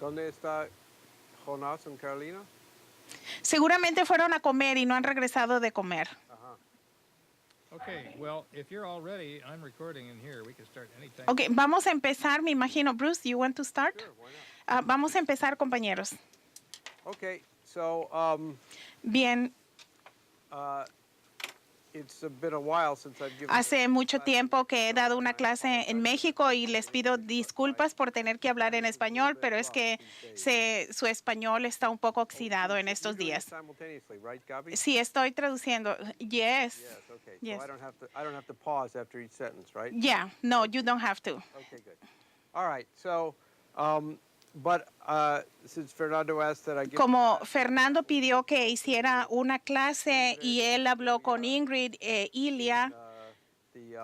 ¿Dónde está Jonás en Carolina? Seguramente fueron a comer y no han regresado de comer. Ajá. Okay, well, if you're all ready, I'm recording in here. We can start anytime. Ok, vamos a empezar, me imagino. Bruce, you want to start? Sure, why not? Vamos a empezar, compañeros. Okay, so Bien, it's been a while since I've given hace mucho tiempo que he dado una clase en México y les pido disculpas por tener que hablar en español, pero es que su español está un poco oxidado en estos You're doing it días. simultaneously, right, Gabi? Sí, estoy traduciendo. Yes. Yes, okay. Yes. So I don't have to pause after each sentence, right? Yeah, no, you don't have to. Okay, good. All right. So but since Fernando asked that I give Como Fernando pidió que hiciera una clase y él habló con Ingrid Ilia the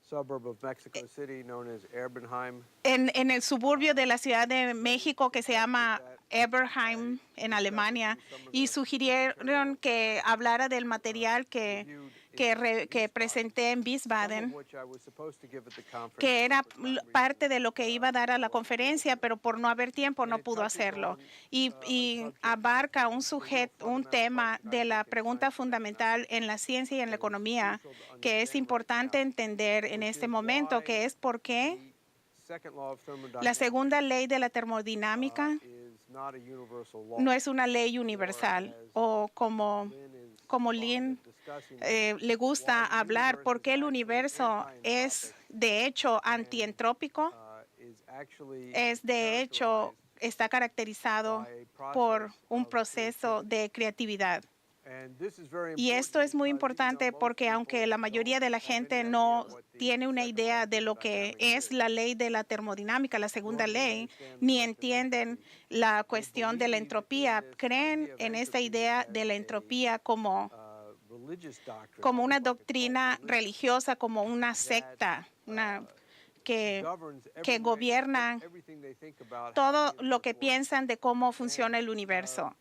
suburb of Mexico City known as Erbenheim. en el suburbio de la Ciudad de México que se llama Eberheim en Alemania y sugirieron que hablara del material que presenté en Some Wiesbaden, of which I was supposed to give at the conference, que era but for time parte de lo que iba a dar a la conferencia, pero por no haber tiempo no pudo hacerlo. Y abarca un tema de la pregunta fundamental en la ciencia y en la economía que es importante entender en este momento, que es por qué the second law of la thermodynamics segunda ley de la termodinámica is not a universal law. no es una ley universal, o como Lynn le gusta hablar, porque el universo es de hecho antientrópico, es de hecho está caracterizado por un proceso de creatividad. Y esto es muy importante porque aunque la mayoría de la gente no tiene una idea de lo que es la ley de la termodinámica, la segunda ley, ni entienden la cuestión de la entropía, creen en esta idea de la entropía como una doctrina religiosa, como una secta, que gobierna todo lo que piensan de cómo funciona el universo.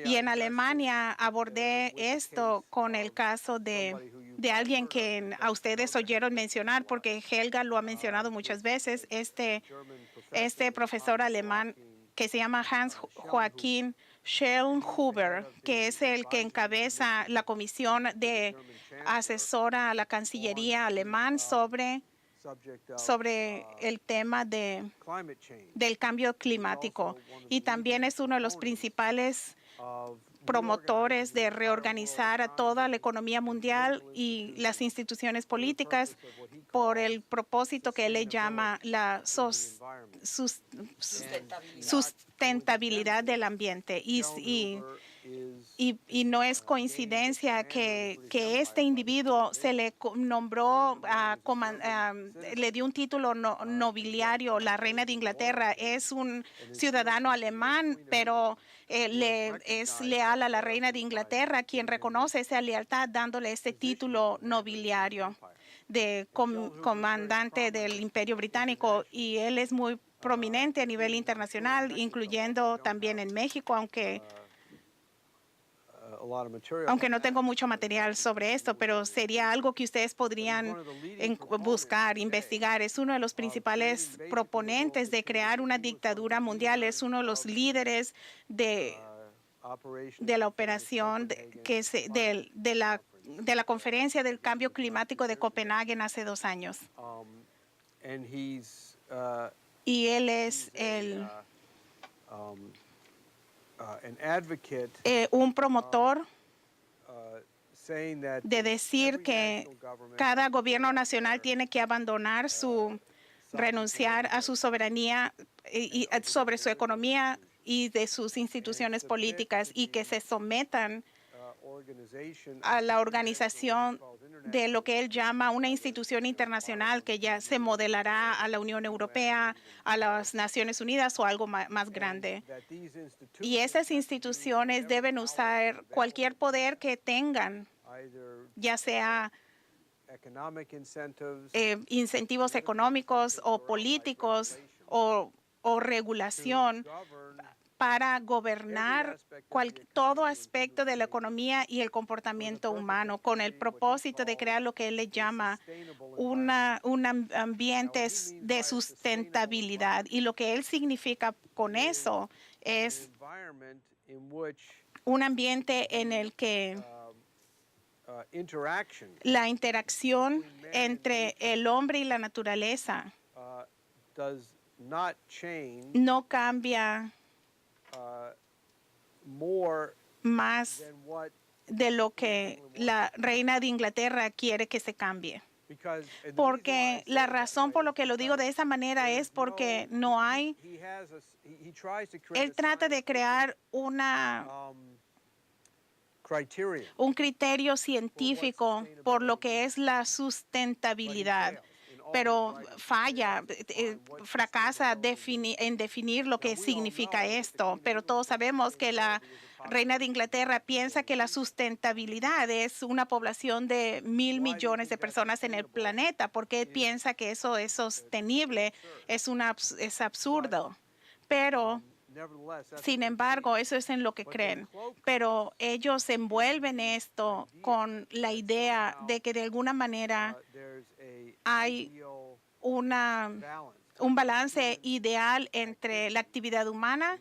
Y en Alemania abordé esto con el caso de alguien que a ustedes oyeron mencionar, porque Helga lo ha mencionado muchas veces, este profesor alemán que se llama Hans Joachim Schellnhuber, que es el que encabeza la comisión de asesora a la Cancillería alemán sobre el tema del cambio climático, y también es uno de los principales promotores de reorganizar a toda la economía mundial y las instituciones políticas por el propósito que él le llama la sustentabilidad del ambiente. Y no es coincidencia que este individuo se le nombró, le dio un título nobiliario, la reina de Inglaterra. Es un ciudadano alemán, pero es leal a la reina de Inglaterra, quien reconoce esa lealtad dándole este título nobiliario de comandante del Imperio Británico. Y él es muy prominente a nivel internacional, incluyendo también en México, aunque no tengo mucho material sobre esto, pero sería algo que ustedes podrían buscar, investigar. Es uno de los principales proponentes de crear una dictadura mundial, es uno de los líderes de la operación de la conferencia del cambio climático de Copenhague hace 2 años. Y él es un promotor de decir que cada gobierno nacional tiene que abandonar renunciar a su soberanía sobre su economía y de sus instituciones políticas, y que se sometan a la organización de lo que él llama una institución internacional que ya se modelará a la Unión Europea, a las Naciones Unidas o algo más grande. Y esas instituciones deben usar cualquier poder que tengan, ya sea incentivos económicos o políticos o regulación, para gobernar todo aspecto de la economía y el comportamiento humano con el propósito de crear lo que él le llama un ambiente de sustentabilidad. Y lo que él significa con eso es un ambiente en el que la interacción entre el hombre y la naturaleza no cambia más de lo que la reina de Inglaterra quiere que se cambie. Porque la razón por la que lo digo de esa manera es porque no hay, él trata de crear un criterio científico por lo que es la sustentabilidad, pero fracasa en definir lo que significa esto. Pero todos sabemos que la reina de Inglaterra piensa que la sustentabilidad es una población de 1,000 millones de personas en el planeta, porque piensa que eso es sostenible, es absurdo. Pero sin embargo, eso es en lo que creen. Pero ellos envuelven esto con la idea de que de alguna manera hay un balance ideal entre la actividad humana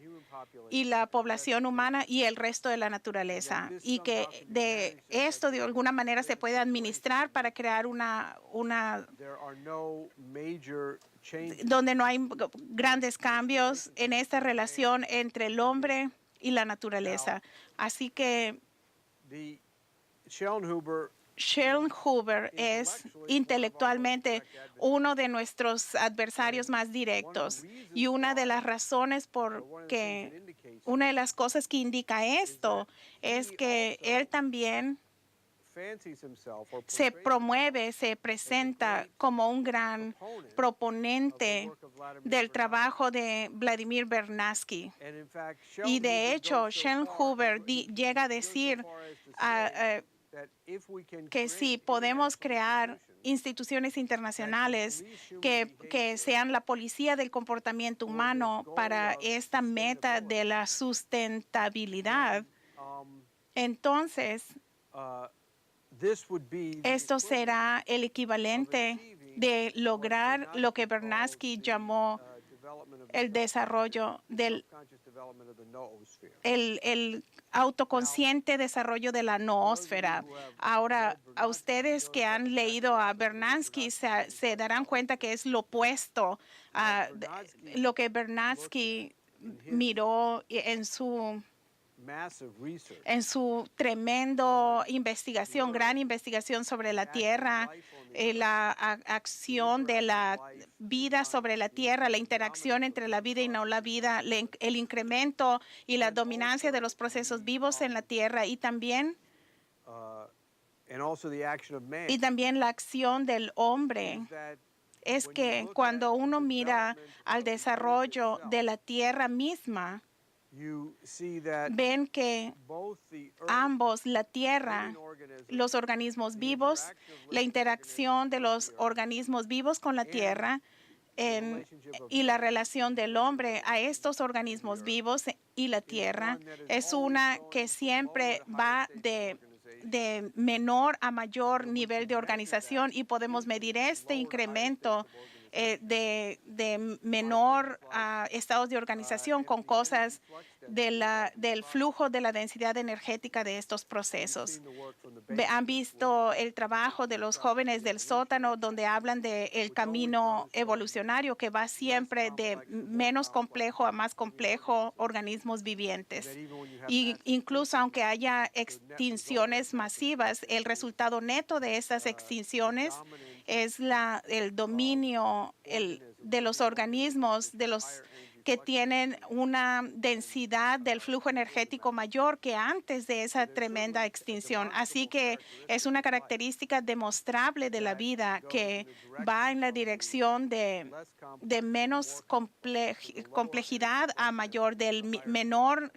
y la población humana y el resto de la naturaleza. Y que de esto de alguna manera se puede administrar para crear donde no hay grandes cambios en esta relación entre el hombre y la naturaleza. Así que Schellnhuber es intelectualmente uno de nuestros adversarios más directos y una de las razones una de las cosas que indica esto es que él también se presenta como un gran proponente del trabajo de Vladimir Vernadsky. Y de hecho, Schellnhuber llega a decir que si podemos crear instituciones internacionales que sean la policía del comportamiento humano para esta meta de la sustentabilidad, entonces esto será el equivalente de lograr lo que Vernadsky llamó el desarrollo el autoconsciente desarrollo de la noósfera. Ahora, a ustedes que han leído a Vernadsky se darán cuenta que es lo opuesto a lo que Vernadsky miró en su tremendo investigación, gran investigación sobre la Tierra, la acción de la vida sobre la Tierra, la interacción entre la vida y no la vida, el incremento y la dominancia de los procesos vivos en la Tierra y también la acción del hombre. Es que cuando uno mira al desarrollo de la Tierra misma, ven que ambos, la Tierra, los organismos vivos, la interacción de los organismos vivos con la Tierra y la relación del hombre a estos organismos vivos y la Tierra es una que siempre va de menor a mayor nivel de organización y podemos medir este incremento de menor estados de organización con cosas del flujo de la densidad energética de estos procesos. Han visto el trabajo de los jóvenes del sótano donde hablan del camino evolucionario que va siempre de menos complejo a más complejo organismos vivientes. Y incluso aunque haya extinciones masivas, el resultado neto de esas extinciones es el dominio de los organismos que tienen una densidad del flujo energético mayor que antes de esa tremenda extinción. Así que es una característica demostrable de la vida que va en la dirección de menos complejidad a mayor, del menor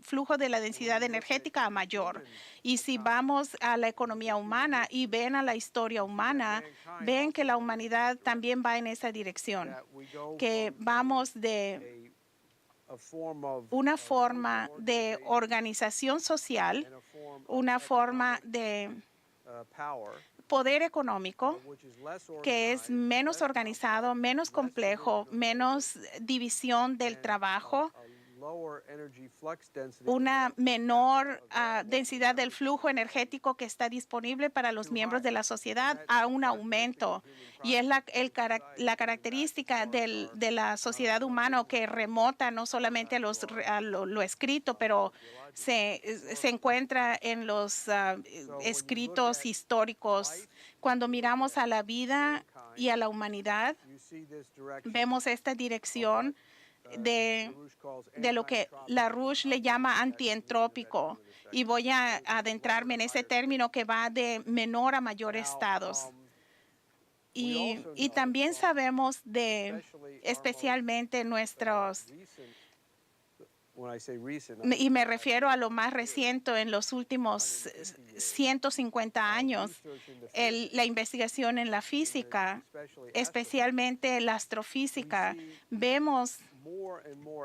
flujo de la densidad energética a mayor. Y si vamos a la economía humana y ven a la historia humana, ven que la humanidad también va en esa dirección, que vamos de una forma de organización social, una forma de poder económico que es menos organizado, menos complejo, menos división del trabajo, una menor densidad del flujo energético que está disponible para los miembros de la sociedad a un aumento. Y es la característica de la sociedad humana que remota no solamente a lo escrito, pero se encuentra en los escritos históricos. Cuando miramos a la vida y a la humanidad, vemos esta dirección de lo que LaRouche le llama antientrópico, y voy a adentrarme en ese término que va de menor a mayor estados. Y también sabemos especialmente nuestros, y me refiero a lo más reciente en los últimos 150 años, la investigación en la física, especialmente la astrofísica, vemos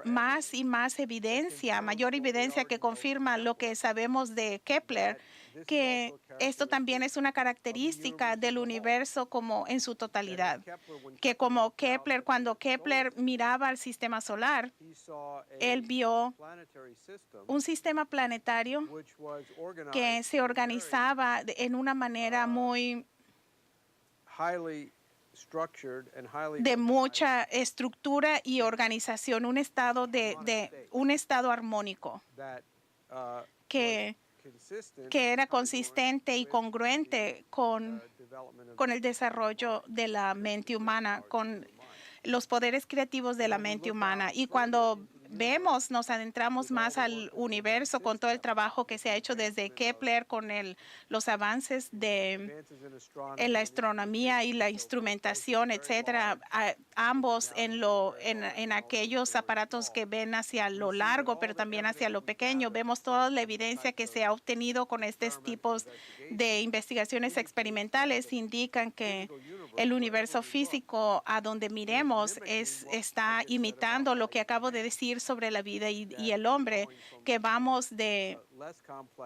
más y más evidencia, mayor evidencia que confirma lo que sabemos de Kepler, que esto también es una característica del universo como en su totalidad, que como Kepler, cuando Kepler miraba al sistema solar, él vio un sistema planetario que se organizaba en una manera muy de mucha estructura y organización, un estado armónico que era consistente y congruente con el desarrollo de la mente humana, con los poderes creativos de la mente humana. Y cuando nos adentramos más al universo con todo el trabajo que se ha hecho desde Kepler, con los avances en la astronomía y la instrumentación, etcétera, ambos en aquellos aparatos que ven hacia lo largo, pero también hacia lo pequeño. Vemos toda la evidencia que se ha obtenido con estos tipos de investigaciones experimentales, indican que el universo físico a donde miremos está imitando lo que acabo de decir sobre la vida y el hombre, que vamos de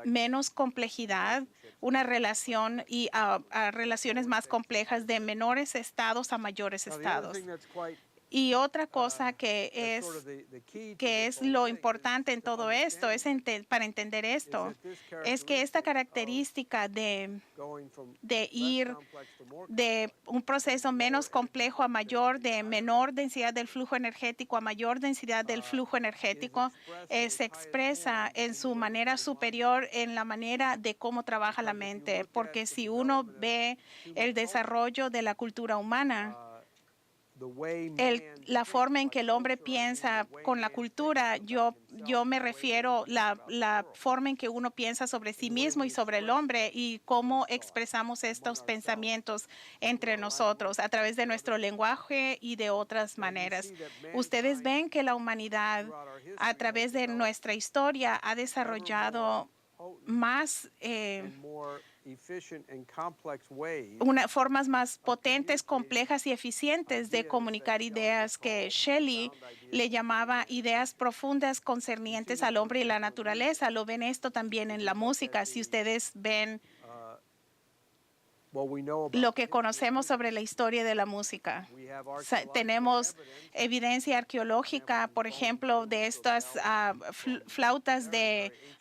menos complejidad, una relación y a relaciones más complejas, de menores estados a mayores estados. Y otra cosa que es lo importante en todo esto, para entender esto, es que esta característica de ir de un proceso menos complejo a mayor, de menor densidad del flujo energético a mayor densidad del flujo energético, se expresa en su manera superior en la manera de cómo trabaja la mente. Porque si uno ve el desarrollo de la cultura humana, la forma en que el hombre piensa con la cultura, yo me refiero la forma en que uno piensa sobre sí mismo y sobre el hombre, y cómo expresamos estos pensamientos entre nosotros a través de nuestro lenguaje y de otras maneras. Ustedes ven que la humanidad a través de nuestra historia ha desarrollado más formas más potentes, complejas y eficientes de comunicar ideas, que Shelley le llamaba ideas profundas concernientes al hombre y la naturaleza. Lo ven esto también en la música. Si ustedes ven lo que conocemos sobre la historia de la música, tenemos evidencia arqueológica, por ejemplo, de estas flautas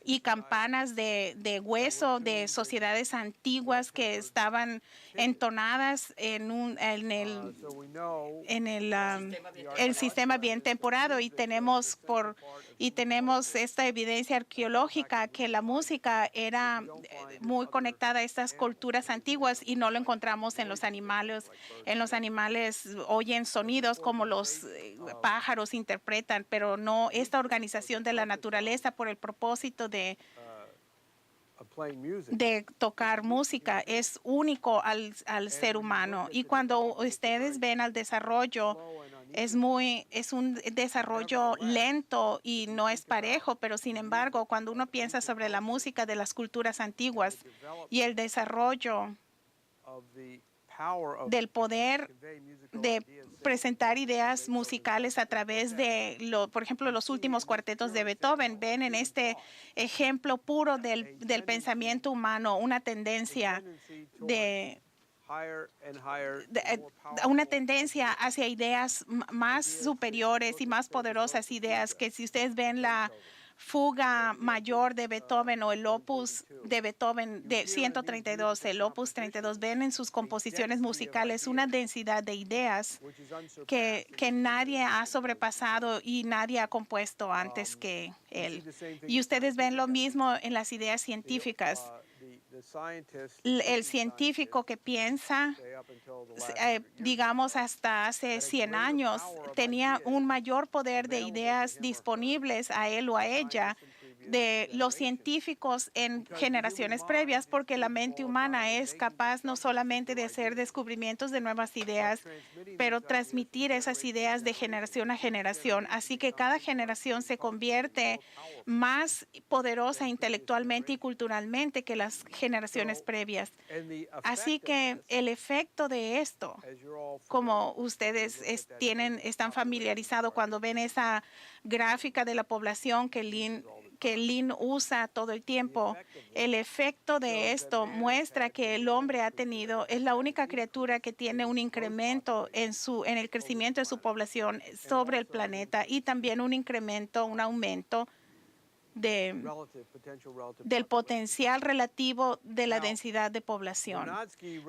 y campanas de hueso de sociedades antiguas que estaban entonadas en el sistema bien temporado, y tenemos esta evidencia arqueológica que la música era muy conectada a estas culturas antiguas, y no lo encontramos en los animales. En los animales oyen sonidos como los pájaros interpretan, pero no esta organización de la naturaleza por el propósito de tocar música es único al ser humano. Y cuando ustedes ven al desarrollo, es un desarrollo lento y no es parejo, pero sin embargo, cuando uno piensa sobre la música de las culturas antiguas y el desarrollo del poder de presentar ideas musicales a través de, por ejemplo, los últimos cuartetos de Beethoven. Ven en este ejemplo puro del pensamiento humano una tendencia una tendencia hacia ideas más superiores y más poderosas, ideas que si ustedes ven la fuga mayor de Beethoven o el opus de Beethoven de 132, el opus 32, ven en sus composiciones musicales una densidad de ideas que nadie ha sobrepasado y nadie ha compuesto antes que él. Y ustedes ven lo mismo en las ideas científicas. El científico que piensa, digamos, hasta hace 100 años, tenía un mayor poder de ideas disponibles a él o a ella de los científicos en generaciones previas, porque la mente humana es capaz no solamente de hacer descubrimientos de nuevas ideas, pero transmitir esas ideas de generación a generación. Así que cada generación se convierte más poderosa intelectualmente y culturalmente que las generaciones previas. Así que el efecto de esto, como ustedes están familiarizados cuando ven esa gráfica de la población que Lynn usa todo el tiempo, el efecto de esto muestra que el hombre es la única criatura que tiene un incremento en el crecimiento de su población sobre el planeta y también un aumento del potencial relativo de la densidad de población.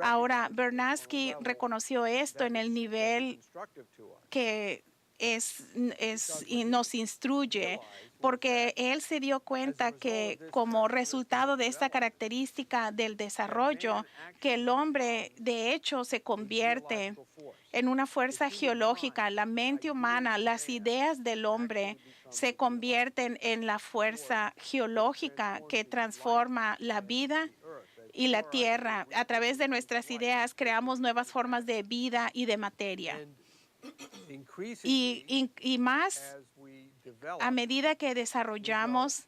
Ahora, Bernatsky reconoció esto en el nivel que nos instruye, porque él se dio cuenta que como resultado de esta característica del desarrollo, que el hombre de hecho se convierte en una fuerza geológica. La mente humana, las ideas del hombre se convierten en la fuerza geológica que transforma la vida y la tierra. A través de nuestras ideas creamos nuevas formas de vida y de materia. Y más, a medida que desarrollamos,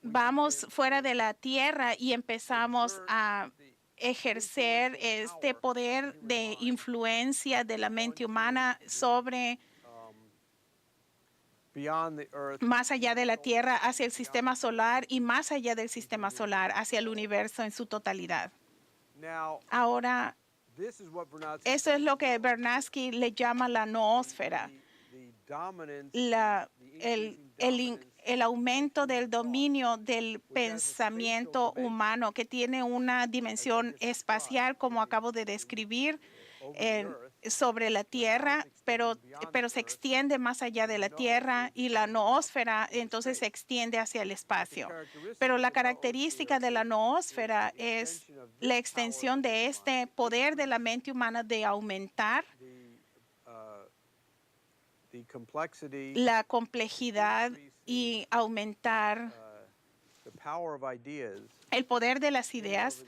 vamos fuera de la tierra y empezamos a ejercer este poder de influencia de la mente humana sobre más allá de la Tierra, hacia el sistema solar y más allá del sistema solar, hacia el universo en su totalidad. Ahora, eso es lo que Bernatsky le llama la noósfera, el aumento del dominio del pensamiento humano que tiene una dimensión espacial, como acabo de describir, sobre la Tierra, pero se extiende más allá de la Tierra, y la noósfera entonces se extiende hacia el espacio. Pero la característica de la noósfera es la extensión de este poder de la mente humana de aumentar la complejidad y aumentar el poder de las ideas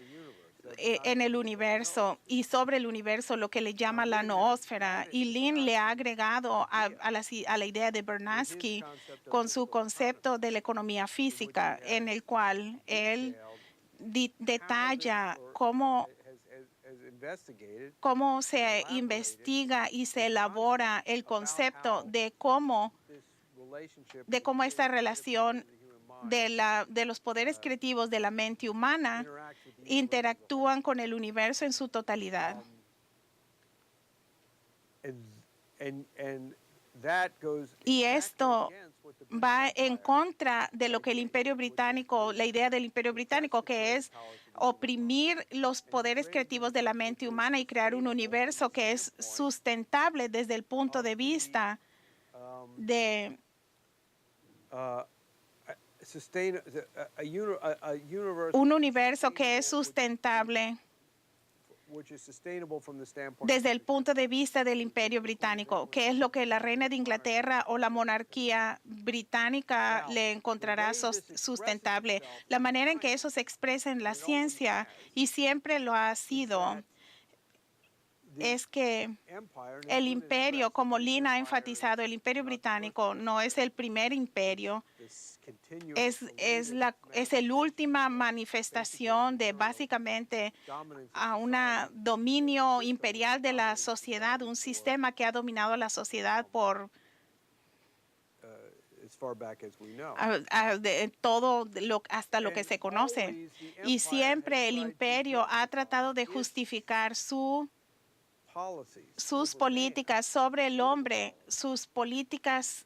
en el universo y sobre el universo, lo que le llama la noósfera. Y Lynn le ha agregado a la idea de Bernatsky con su concepto de la economía física, en el cual él detalla cómo se investiga y se elabora el concepto de cómo esta relación de los poderes creativos de la mente humana interactúan con el universo en su totalidad. Y esto va en contra de lo que el Imperio Británico, la idea del Imperio Británico, que es oprimir los poderes creativos de la mente humana y crear un universo que es sustentable desde el punto de vista de un universo que es sustentable desde el punto de vista del Imperio Británico, que es lo que la reina de Inglaterra o la monarquía británica le encontrará sustentable. La manera en que eso se expresa en la ciencia, y siempre lo ha sido, es que el imperio, como Lynn ha enfatizado, el imperio británico no es el primer imperio, es el última manifestación de básicamente a un dominio imperial de la sociedad, un sistema que ha dominado la sociedad por hasta lo que se conoce. Y siempre el imperio ha tratado de justificar sus políticas sobre el hombre, sus políticas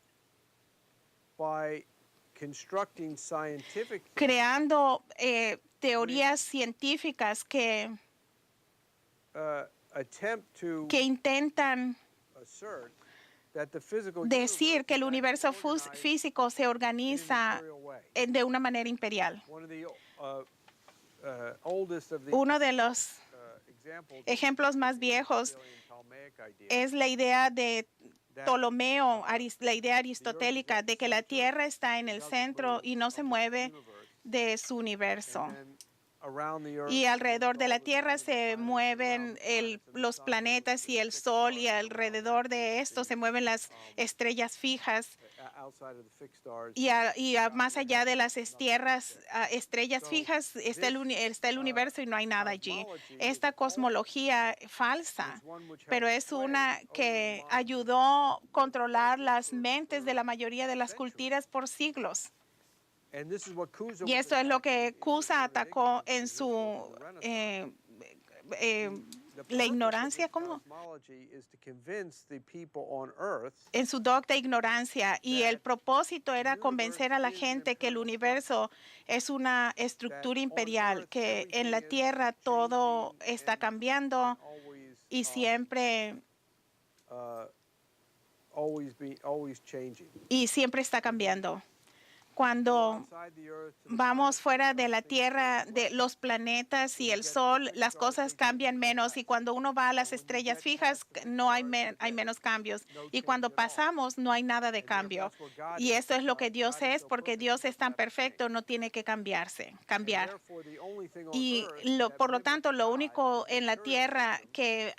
creando teorías científicas que intentan decir que el universo físico se organiza de una manera imperial. Uno de los ejemplos más viejos es la idea de Ptolomeo, la idea aristotélica de que la Tierra está en el centro y no se mueve de su universo. Y alrededor de la Tierra se mueven los planetas y el Sol, y alrededor de esto se mueven las estrellas fijas. Y más allá de las estrellas fijas está el universo y no hay nada allí. Esta cosmología falsa, pero es una que ayudó a controlar las mentes de la mayoría de las culturas por siglos. Y esto es lo que Cusa atacó en su la ignorancia, ¿cómo? En su docta ignorancia. Y el propósito era convencer a la gente que el universo es una estructura imperial, que en la Tierra todo está cambiando y siempre está cambiando. Cuando vamos fuera de la Tierra, de los planetas y el Sol, las cosas cambian menos. Y cuando uno va a las estrellas fijas, no hay menos cambios. Y cuando pasamos, no hay nada de cambio. Y eso es lo que Dios es, porque Dios es tan perfecto, no tiene que cambiar. Y por lo tanto, lo único en la Tierra que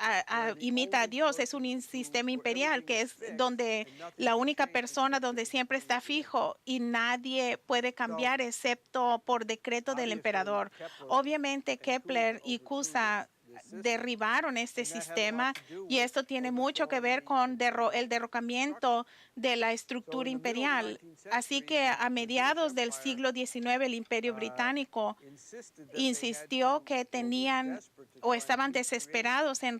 imita a Dios es un sistema imperial, que es donde la única persona donde siempre está fijo y nadie puede cambiar excepto por decreto del emperador. Obviamente Kepler y Cusa derribaron este sistema y esto tiene mucho que ver con el derrocamiento de la estructura imperial. Así que a mediados del siglo XIX el Imperio Británico insistió que tenían o estaban desesperados en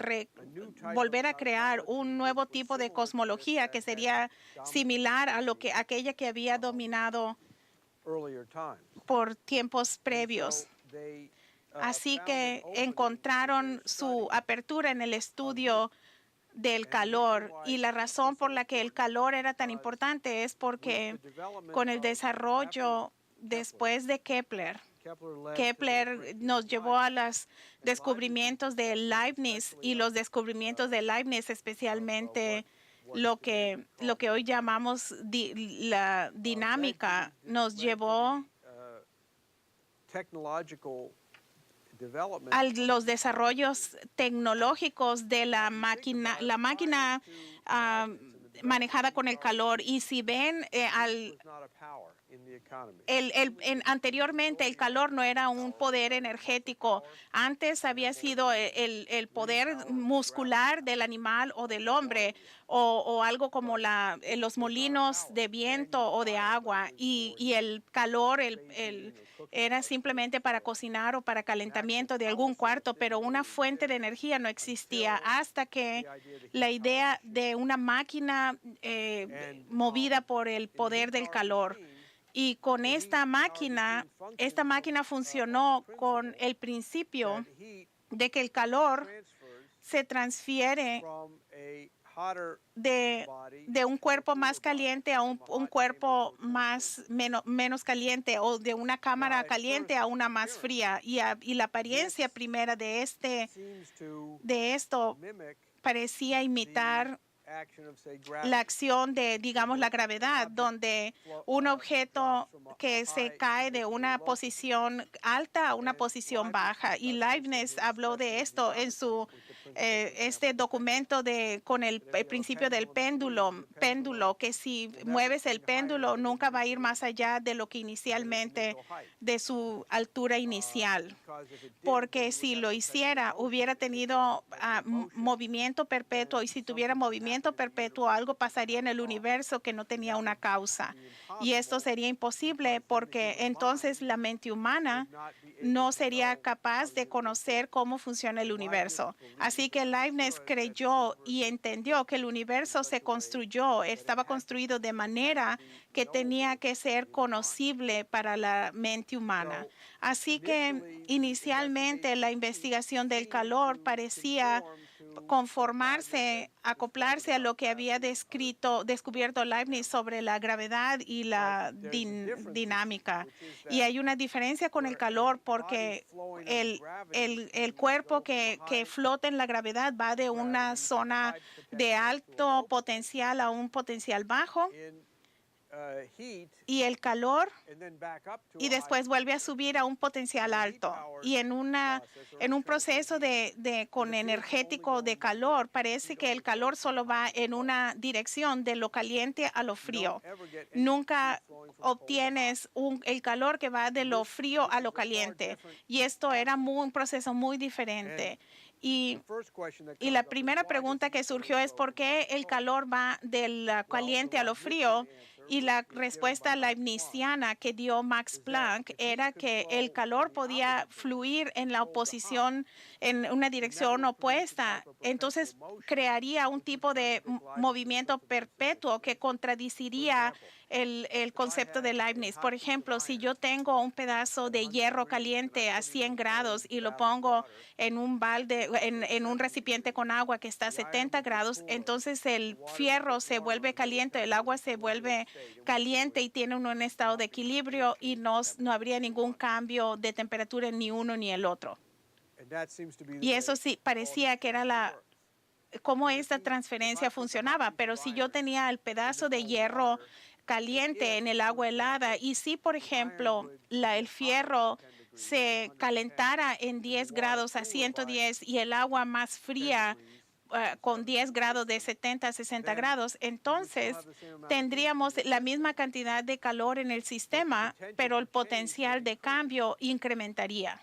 volver a crear un nuevo tipo de cosmología que sería similar a aquella que había dominado por tiempos previos. Así que encontraron su apertura en el estudio del calor, y la razón por la que el calor era tan importante es porque con el desarrollo después de Kepler nos llevó a los descubrimientos de Leibniz, y los descubrimientos de Leibniz, especialmente lo que hoy llamamos la dinámica, nos llevó a los desarrollos tecnológicos de la máquina manejada con el calor. Y si ven, anteriormente el calor no era un poder energético. Antes había sido el poder muscular del animal o del hombre, o algo como los molinos de viento o de agua, y el calor era simplemente para cocinar o para calentamiento de algún cuarto, pero una fuente de energía no existía hasta que la idea de una máquina movida por el poder del calor. Y con esta máquina funcionó con el principio de que el calor se transfiere de un cuerpo más caliente a un cuerpo menos caliente, o de una cámara caliente a una más fría. Y la apariencia primera de esto parecía imitar la acción de, digamos, la gravedad, donde un objeto que se cae de una posición alta a una posición baja. Y Leibniz habló de esto en su este documento con el principio del péndulo, que si mueves el péndulo nunca va a ir más allá de lo que inicialmente, de su altura inicial. Porque si lo hiciera, hubiera tenido movimiento perpetuo, y si tuviera movimiento perpetuo, algo pasaría en el universo que no tenía una causa. Y esto sería imposible porque entonces la mente humana no sería capaz de conocer cómo funciona el universo. Así que Leibniz creyó y entendió que el universo estaba construido de manera que tenía que ser conocible para la mente humana. Así que inicialmente la investigación del calor parecía acoplarse a lo que había descubierto Leibniz sobre la gravedad y la dinámica. Y hay una diferencia con el calor porque el cuerpo que flota en la gravedad va de una zona de alto potencial a un potencial bajo, y el calor, y después vuelve a subir a un potencial alto. Y en un proceso con energético de calor, parece que el calor solo va en una dirección, de lo caliente a lo frío. Nunca obtienes el calor que va de lo frío a lo caliente. Y esto era un proceso muy diferente. Y la primera pregunta que surgió es ¿por qué el calor va del caliente a lo frío? Y la respuesta leibniziana que dio Max Planck era que el calor podía fluir en la oposición, en una dirección opuesta. Entonces crearía un tipo de movimiento perpetuo que contradiciría el concepto de Leibniz. Por ejemplo, si yo tengo un pedazo de hierro caliente a 100 grados y lo pongo en un balde, en un recipiente con agua que está a 70 grados, entonces el fierro se vuelve caliente, el agua se vuelve caliente y tiene un estado de equilibrio, y no habría ningún cambio de temperatura en ni uno ni el otro. Y eso sí parecía que era cómo esta transferencia funcionaba. Pero si yo tenía el pedazo de hierro caliente en el agua helada, y si, por ejemplo, el fierro se calentara en 10 grados a 110 y el agua más fría con 10 grados de 70 a 60 grados, entonces tendríamos la misma cantidad de calor en el sistema, pero el potencial de cambio incrementaría.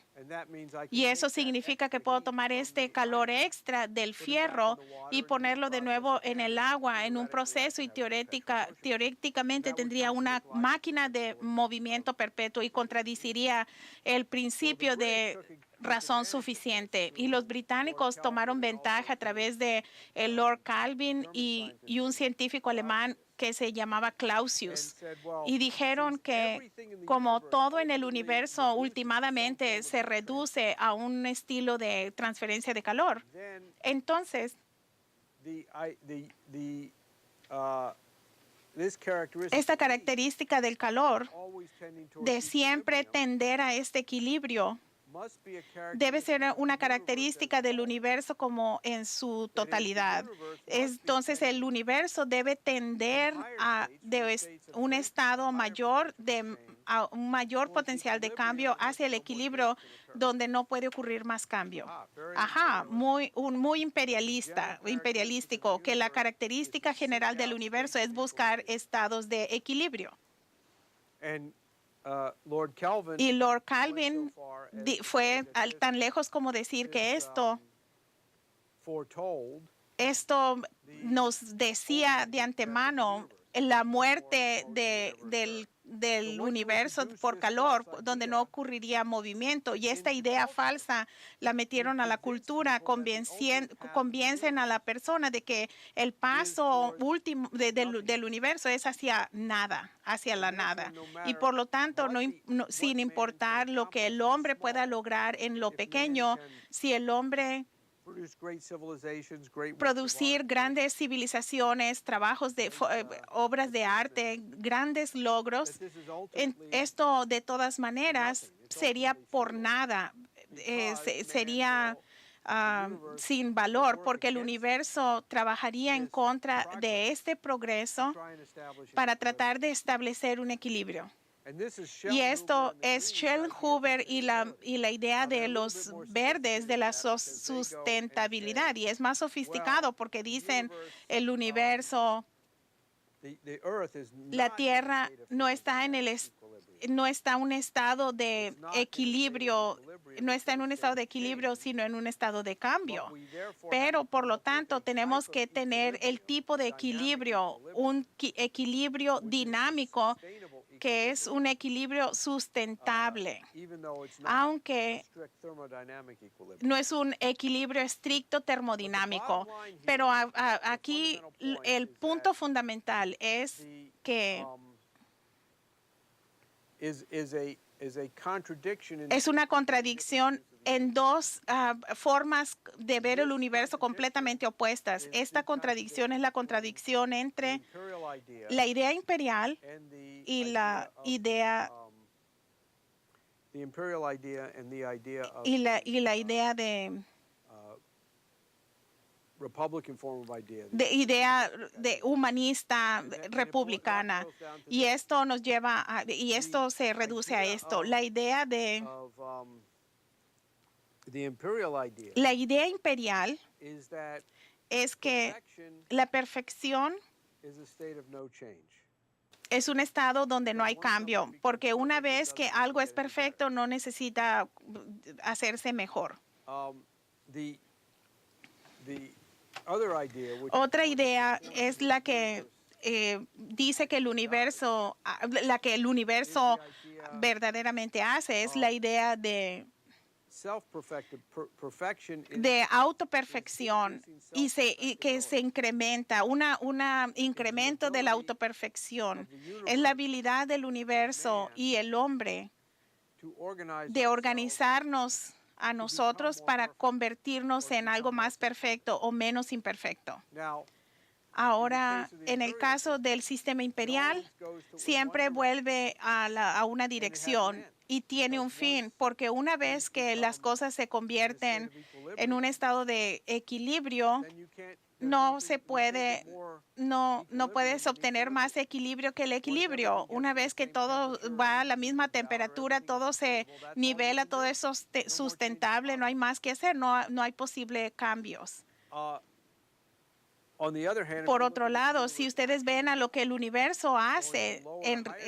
Y eso significa que puedo tomar este calor extra del fierro y ponerlo de nuevo en el agua en un proceso, y teóricamente tendría una máquina de movimiento perpetuo y contradiciría el principio de razón suficiente. Y los británicos tomaron ventaja a través de Lord Kelvin y un científico alemán que se llamaba Clausius, y dijeron que como todo en el universo últimamente se reduce a un estilo de transferencia de calor, entonces esta característica del calor, de siempre tender a este equilibrio, debe ser una característica del universo como en su totalidad. Entonces, el universo debe tender de un estado mayor, a un mayor potencial de cambio hacia el equilibrio, donde no puede ocurrir más cambio. Muy imperialístico, que la característica general del universo es buscar estados de equilibrio. Y Lord Kelvin fue tan lejos como decir que esto nos decía de antemano la muerte del universo por calor, donde no ocurriría movimiento. Y esta idea falsa la metieron a la cultura, convencen a la persona de que el paso último del universo es hacia nada, hacia la nada. Y por lo tanto, sin importar lo que el hombre pueda lograr en lo pequeño, si el hombre producir grandes civilizaciones, trabajos de obras de arte, grandes logros, esto de todas maneras sería por nada, sería sin valor, porque el universo trabajaría en contra de este progreso para tratar de establecer un equilibrio. Y esto es Sheldon Hoover y la idea de los verdes de la sustentabilidad. Y es más sofisticado porque dicen el universo, la Tierra no está en no está en un estado de equilibrio, no está en un estado de equilibrio, sino en un estado de cambio. Pero, por lo tanto, tenemos que tener el tipo de equilibrio, un equilibrio dinámico que es un equilibrio sustentable, aunque no es un equilibrio estricto termodinámico. Pero aquí el punto fundamental es que es una contradicción en dos formas de ver el universo completamente opuestas. Esta contradicción es la contradicción entre la idea imperial y la idea de idea de humanista republicana, y esto nos lleva y esto se reduce a esto: la idea imperial es que la perfección es un estado donde no hay cambio, porque una vez que algo es perfecto no necesita hacerse mejor. Otra idea es la que dice que el universo, verdaderamente hace, es la idea de autoperfección y que se incrementa, un incremento de la autoperfección. Es la habilidad del universo y el hombre de organizarnos a nosotros para convertirnos en algo más perfecto o menos imperfecto. Ahora, en el caso del sistema imperial, siempre vuelve a una dirección y tiene un fin, porque una vez que las cosas se convierten en un estado de equilibrio, no puedes obtener más equilibrio que el equilibrio. Una vez que todo va a la misma temperatura, todo se nivela, todo es sustentable, no hay más que hacer, no hay posible cambios. Por otro lado, si ustedes ven a lo que el universo hace,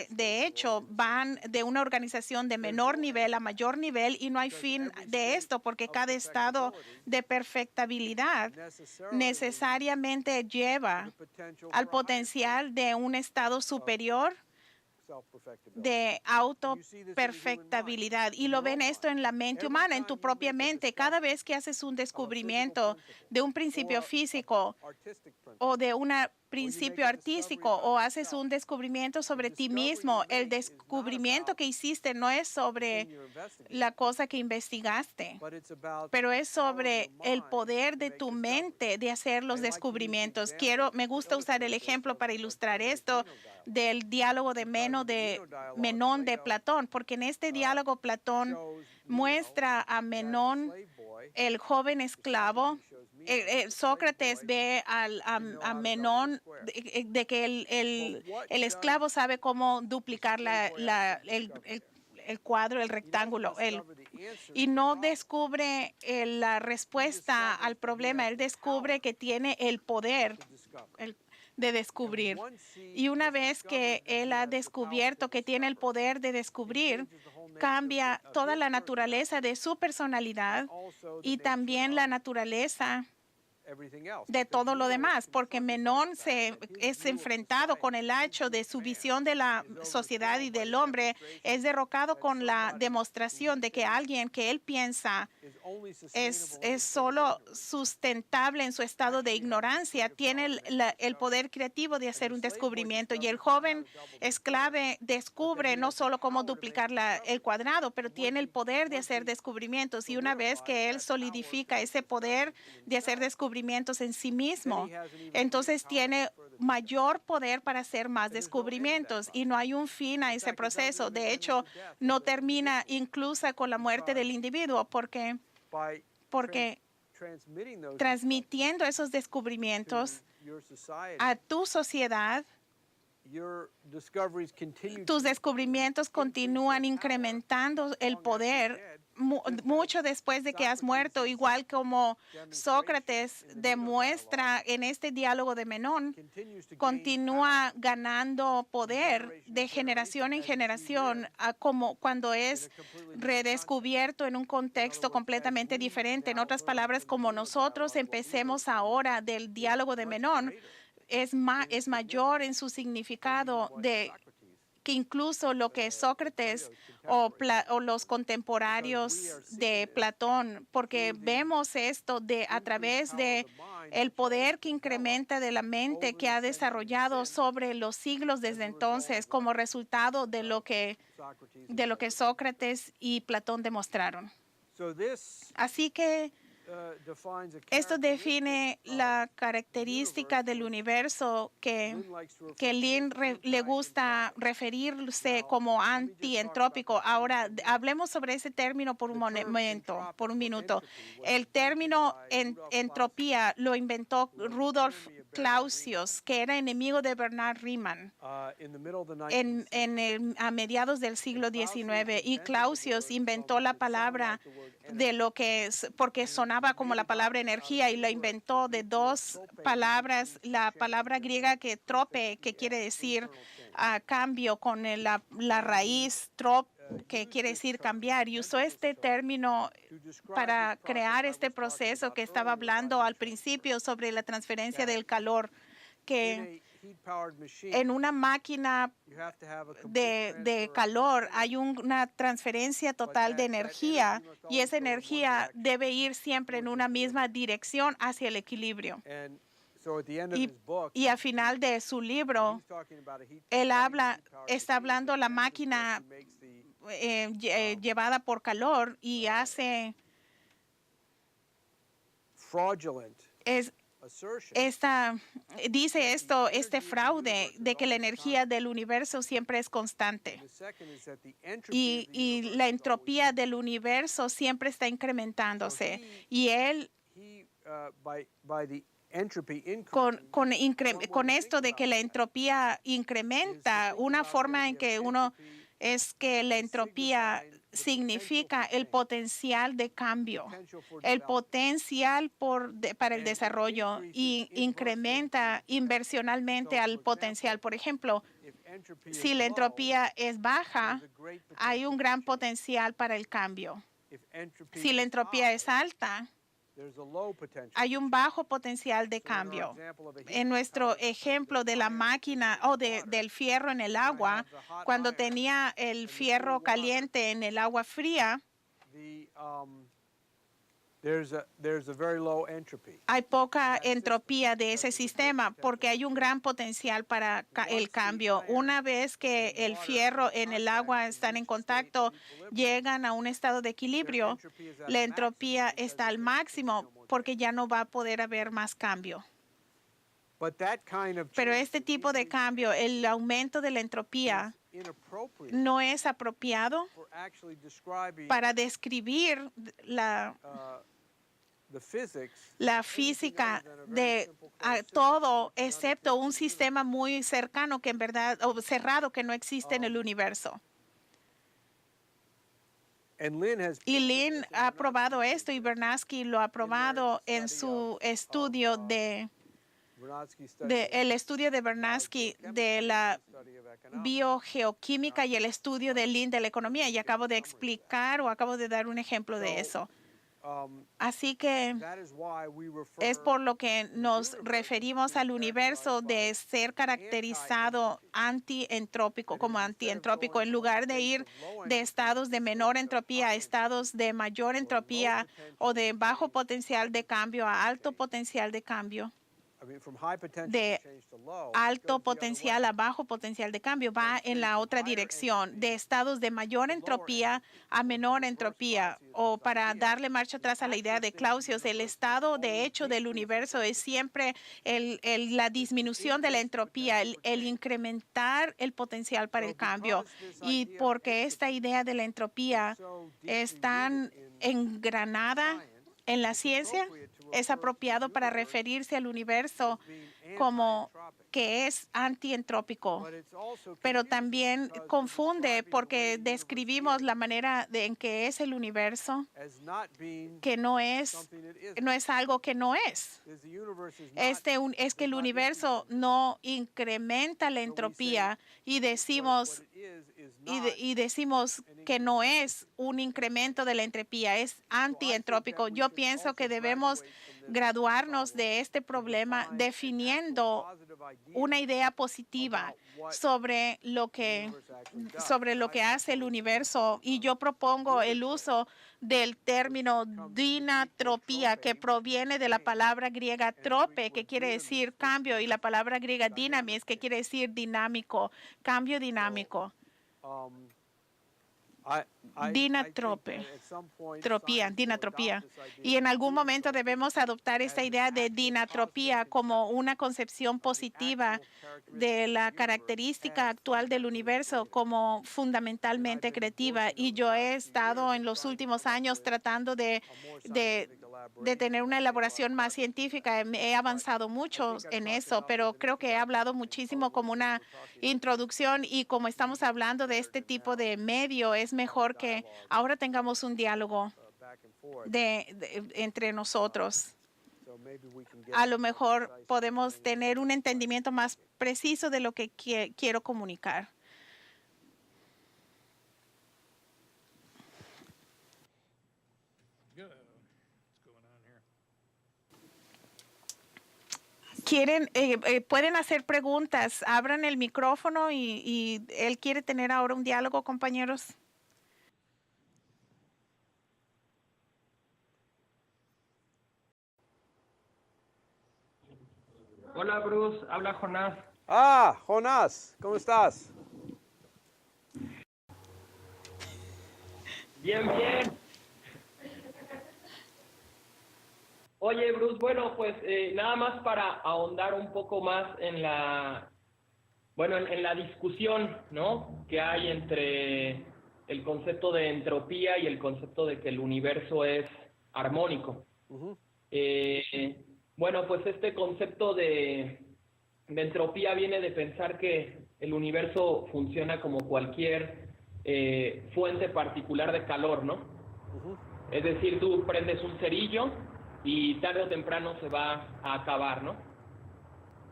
de hecho, van de una organización de menor nivel a mayor nivel y no hay fin de esto, porque cada estado de perfectibilidad necesariamente lleva al potencial de un estado superior de autoperfectibilidad. Y lo ven esto en la mente humana, en tu propia mente. Cada vez que haces un descubrimiento de un principio físico o de un principio artístico, o haces un descubrimiento sobre ti mismo, el descubrimiento que hiciste no es sobre la cosa que investigaste, pero es sobre el poder de tu mente de hacer los descubrimientos. Me gusta usar el ejemplo para ilustrar esto del diálogo de Menón de Platón, porque en este diálogo Platón muestra a Menón, el joven esclavo. Sócrates ve a Menón de que el esclavo sabe cómo duplicar el cuadro, el rectángulo, y no descubre la respuesta al problema. Él descubre que tiene el poder de descubrir. Y una vez que él ha descubierto que tiene el poder de descubrir, cambia toda la naturaleza de su personalidad y también la naturaleza de todo lo demás, porque Menón es enfrentado con el hecho de su visión de la sociedad y del hombre, es derrocado con la demostración de que alguien que él piensa es solo sustentable en su estado de ignorancia, tiene el poder creativo de hacer un descubrimiento. Y el joven esclavo descubre no solo cómo duplicar el cuadrado, pero tiene el poder de hacer descubrimientos. Y una vez que él solidifica ese poder de hacer descubrimientos en sí mismo, entonces tiene mayor poder para hacer más descubrimientos, y no hay un fin a ese proceso. De hecho, no termina incluso con la muerte del individuo, porque transmitiendo esos descubrimientos a tu sociedad, tus descubrimientos continúan incrementando el poder mucho después de que has muerto, igual como Sócrates demuestra en este diálogo de Menón, continúa ganando poder de generación en generación, como cuando es redescubierto en un contexto completamente diferente. En otras palabras, como nosotros empecemos ahora del diálogo de Menón, es mayor en su significado que incluso lo que Sócrates o los contemporáneos de Platón, porque vemos esto a través de el poder que incrementa de la mente que ha desarrollado sobre los siglos desde entonces como resultado de lo que Sócrates y Platón demostraron. Así que esto define la característica del universo que Lynn le gusta referirse como antientrópico. Ahora, hablemos sobre ese término por un minuto. El término entropía lo inventó Rudolf Clausius, que era enemigo de Bernard Riemann a mediados del siglo XIX. Y Clausius inventó la palabra porque sonaba como la palabra energía, y la inventó de dos palabras, la palabra griega trope, que quiere decir cambio, con la raíz trop, que quiere decir cambiar, y usó este término para crear este proceso que estaba hablando al principio sobre la transferencia del calor, que en una máquina de calor hay una transferencia total de energía, y esa energía debe ir siempre en una misma dirección hacia el equilibrio. Y al final de su libro, él está hablando de la máquina llevada por calor, y dice este fraude de que la energía del universo siempre es constante, y la entropía del universo siempre está incrementándose, y él con esto de que la entropía incrementa, una forma en que es que la entropía significa el potencial de cambio, el potencial para el desarrollo, y incrementa inversionalmente al potencial. Por ejemplo, si la entropía es baja, hay un gran potencial para el cambio. Si la entropía es alta, hay un bajo potencial de cambio. En nuestro ejemplo de la máquina del fierro en el agua, cuando tenía el fierro caliente en el agua fría, hay poca entropía de ese sistema porque hay un gran potencial para el cambio. Una vez que el fierro en el agua están en contacto, llegan a un estado de equilibrio, la entropía está al máximo porque ya no va a poder haber más cambio. Pero este tipo de cambio, el aumento de la entropía, no es apropiado para describir la física de todo, excepto un sistema muy cercano que en verdad, o cerrado, que no existe en el universo. Y Lynn ha probado esto, y Bernatsky lo ha probado en su estudio el estudio de Bernatsky de la biogeoquímica y el estudio de Lynn de la economía, y acabo de dar un ejemplo de eso. Así que es por lo que nos referimos al universo de ser caracterizado como antientrópico, en lugar de ir de estados de menor entropía a estados de mayor entropía, o de bajo potencial de cambio a alto potencial de cambio. De alto potencial a bajo potencial de cambio, va en la otra dirección, de estados de mayor entropía a menor entropía. O para darle marcha atrás a la idea de Clausius, el estado de hecho del universo es siempre la disminución de la entropía, el incrementar el potencial para el cambio. Y porque esta idea de la entropía es tan engranada en la ciencia, es apropiado para referirse al universo como que es antientrópico, but it's also pero confusing también because we're confunde describing the porque way the universe describimos is la manera en que es el universo, as not being que no something it isn't. es algo que no es. Because the universe is not, Es que does el not universo increase no incrementa la So we say entropía y what decimos it is not y decimos que no es un incremento de la entropía, es antientrópico. Yo pienso que debemos graduarnos de este problema definiendo una idea positiva sobre sobre lo que hace el universo, y yo propongo el uso del término dinatropía, que proviene de la palabra griega trope, que quiere decir cambio, y la palabra griega dynamis, que quiere decir dinámico, cambio dinámico. Um, I think Dinatrope. that at some point Tropía, science will dinatropía. adopt this idea Y en of algún momento dinatropy debemos adoptar esta as an idea de actual dinatropía positive como conception una concepción of the positiva actual characteristics de of la the universe característica as actual del fundamentally universo created. como And I've fundamentalmente been creativa. working Y over the yo he last few estado years en at los trying to últimos come up años with tratando a more scientific de elaboration. tener una I've made a lot of elaboración más progress with that. científica. He avanzado mucho en eso, pero creo que he hablado muchísimo como una introducción, y como estamos hablando de este tipo de medio, es mejor que ahora tengamos un diálogo entre nosotros. A lo mejor podemos tener un entendimiento más preciso de lo que quiero comunicar. Good. What's going on here? Pueden hacer preguntas. Abran el micrófono y él quiere tener ahora un diálogo, compañeros. Hola Bruce, habla Jonás. Ah, Jonás, ¿cómo estás? Bien, bien. Oye Bruce, bueno, pues nada más para ahondar un poco más en en la discusión, ¿no?, que hay entre el concepto de entropía y el concepto de que el universo es armónico. Bueno, pues este concepto de entropía viene de pensar que el universo funciona como cualquier fuente particular de calor, ¿no? Es decir, tú prendes un cerillo y tarde o temprano se va a acabar, ¿no?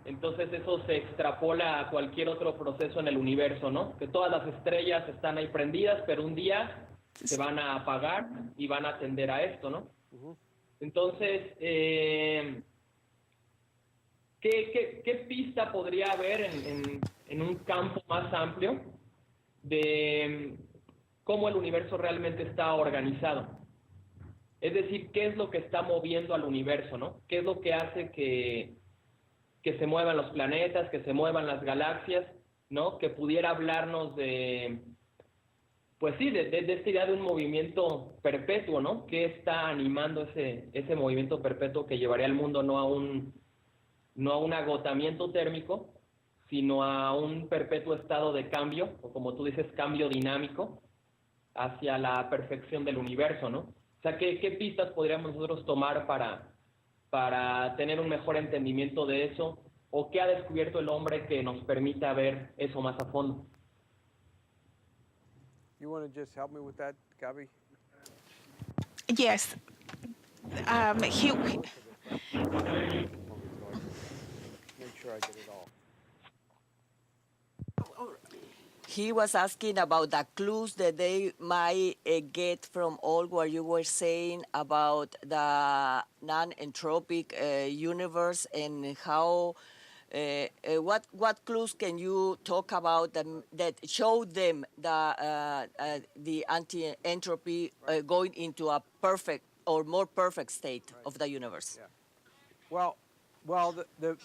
Entonces eso se extrapola a cualquier otro proceso en el universo, ¿no? Que todas las estrellas están ahí prendidas, pero un día se van a apagar y van a tender a esto, ¿no? Entonces, ¿qué pista podría haber en un campo más amplio de cómo el universo realmente está organizado? Es decir, ¿qué es lo que está moviendo al universo, ¿no? ¿Qué es lo que hace que se muevan los planetas, que se muevan las galaxias, ¿no? Que pudiera hablarnos de, pues sí, de esta idea de un movimiento perpetuo, ¿no? ¿Qué está animando ese movimiento perpetuo que llevaría al mundo no a un agotamiento térmico, sino a un perpetuo estado de cambio, o como tú dices, cambio dinámico, hacia la perfección del universo, ¿no? O sea, ¿qué pistas podríamos nosotros tomar para tener un mejor entendimiento de eso? ¿O qué ha descubierto el hombre que nos permita ver eso más a fondo? You want to just help me with that, Gaby? Yes. Make sure I get it all. He was asking about the clues that they might get from all what you were saying about the non-entropic universe, and how what clues can you talk about that show them the anti-entropy going into a perfect or more perfect state of the universe? Yeah. Well, the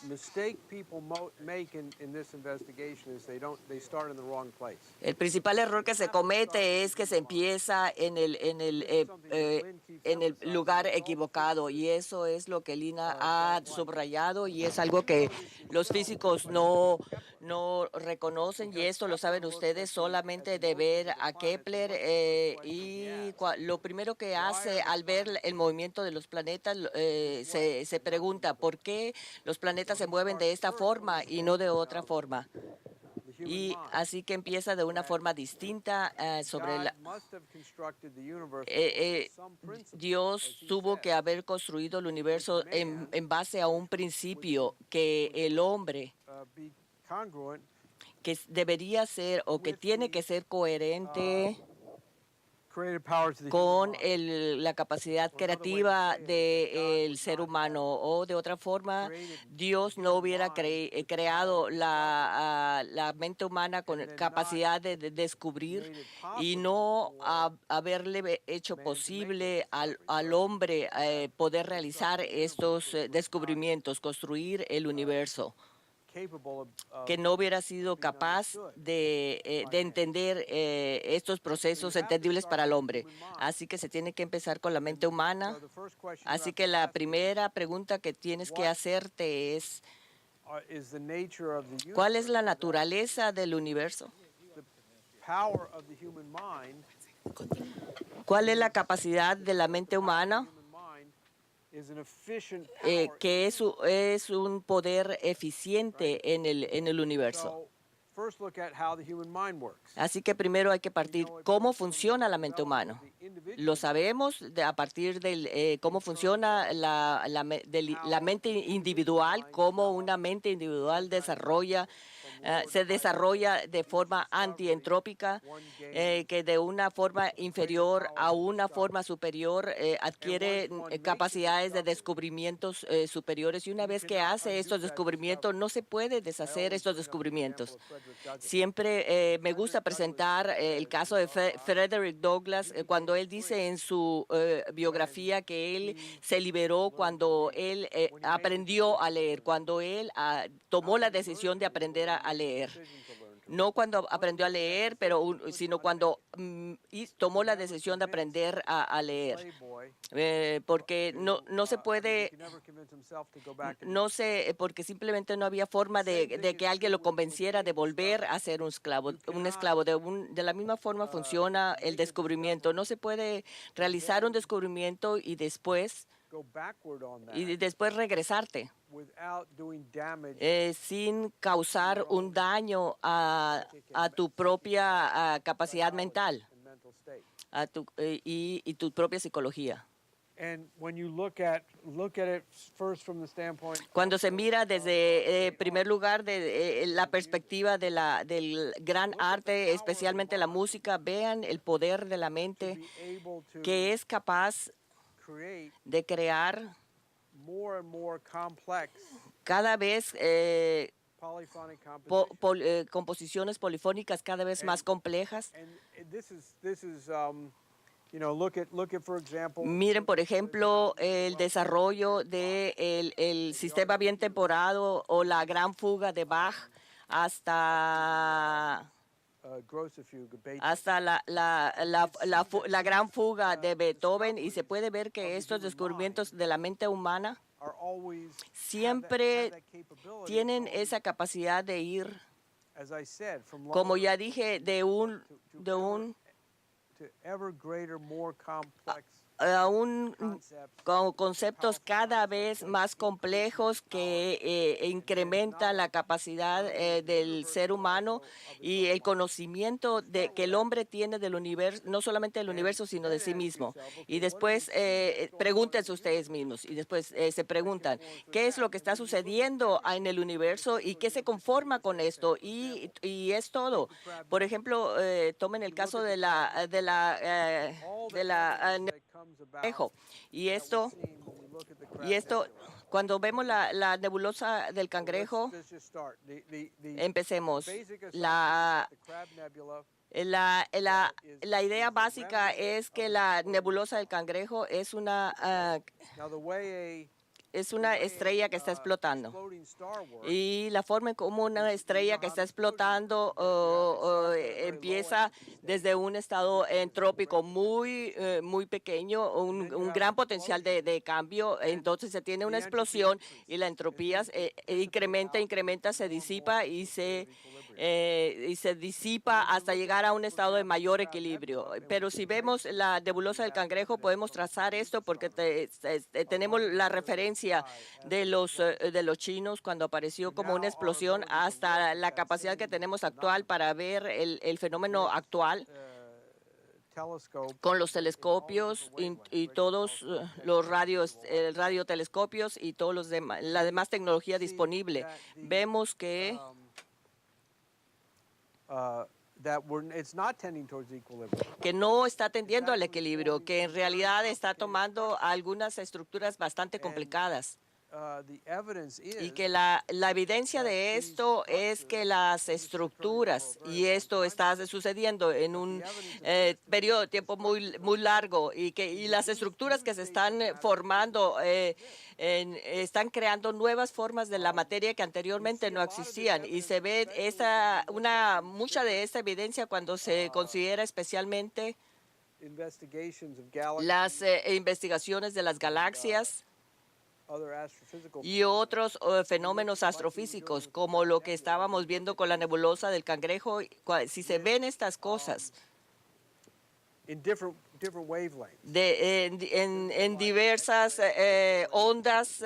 mistake people make in this investigation is they start in the wrong place. El principal error que se comete es que se empieza en el lugar equivocado, y eso es lo que Lina ha subrayado, y es algo que los físicos no no reconocen, y esto lo saben ustedes solamente de ver a Kepler, y lo primero que hace al ver el movimiento de los planetas, se pregunta por qué los planetas se mueven de esta forma y no de otra forma. Y así que empieza de una forma distinta sobre Dios tuvo que haber construido el universo en base a un principio que el hombre, que debería ser o que tiene que ser coherente con la capacidad creativa del ser humano, o de otra forma, Dios no hubiera creado la mente humana con capacidad de descubrir y no haberle hecho posible al hombre poder realizar estos descubrimientos, construir el universo, que no hubiera sido capaz de entender estos procesos entendibles para el hombre. Así que se tiene que empezar con la mente humana. Así que la primera pregunta que tienes que hacerte es, ¿cuál es la naturaleza del universo? ¿Cuál es la capacidad de la mente humana? Que es un poder eficiente en el universo. Así que primero hay que partir cómo funciona la mente humana. Lo sabemos a partir de cómo funciona la mente individual, cómo una mente individual se desarrolla de forma antientrópica, que de una forma inferior a una forma superior adquiere capacidades de descubrimientos superiores, y una vez que hace estos descubrimientos no se puede deshacer estos descubrimientos. Siempre me gusta presentar el caso de Frederick Douglass, cuando él dice en su biografía que él se liberó cuando él aprendió a leer, cuando él tomó la decisión de aprender a leer. No cuando aprendió a leer, sino cuando tomó la decisión de aprender a leer. Porque no se puede, porque simplemente no había forma de que alguien lo convenciera de volver a ser un esclavo. De la misma forma funciona el descubrimiento. No se puede realizar un descubrimiento y después regresarte sin causar un daño a tu propia capacidad mental y tu propia psicología. Cuando se mira desde primer lugar de la perspectiva del gran arte, especialmente la música, vean el poder de la mente, que es capaz de crear cada vez composiciones polifónicas cada vez más complejas. Miren, por ejemplo, el desarrollo del sistema bien temporado o la gran fuga de Bach hasta la gran fuga de Beethoven, y se puede ver que estos descubrimientos de la mente humana siempre tienen esa capacidad de ir, como ya dije, de un con conceptos cada vez más complejos que incrementan la capacidad del ser humano y el conocimiento que el hombre tiene del universo, no solamente del universo, sino de sí mismo. Y después pregúntense ustedes mismos, y después se preguntan, ¿qué es lo que está sucediendo en el universo y qué se conforma con esto? Y es todo. Por ejemplo, tomen el caso de la cangrejo. Y esto, cuando vemos la nebulosa del cangrejo, empecemos. La idea básica es que la nebulosa del cangrejo es una es una estrella que está explotando. exploding star works, Y la forma en cómo una estrella que está explotando empieza desde un estado entrópico muy pequeño, un gran potencial de cambio, entonces se tiene una explosión y la entropía incrementa, se disipa y se disipa hasta llegar a un estado de mayor equilibrio. Pero si vemos la nebulosa del Cangrejo, podemos trazar esto porque tenemos la referencia de los chinos cuando apareció como una explosión hasta la capacidad que tenemos actual para ver el fenómeno actual telescope, con los telescopios y todos los radiotelescopios y todos la demás tecnología disponible. Vemos que it's not tending towards equilibrium. no está tendiendo al equilibrio, que en realidad está tomando algunas estructuras bastante complicadas. The evidence Y is que la evidencia de esto es que las estructuras, y esto está sucediendo en un periodo de tiempo muy largo, y las estructuras que se están formando están creando nuevas formas de la materia que anteriormente no existían. Y se ve mucha de esta evidencia cuando se considera especialmente investigations of galaxies, las investigaciones de las galaxias other astrophysical y otros fenómenos astrofísicos, como lo que estábamos viendo con la nebulosa del Cangrejo. Si se ven estas cosas in different wavelengths. en diversas ondas,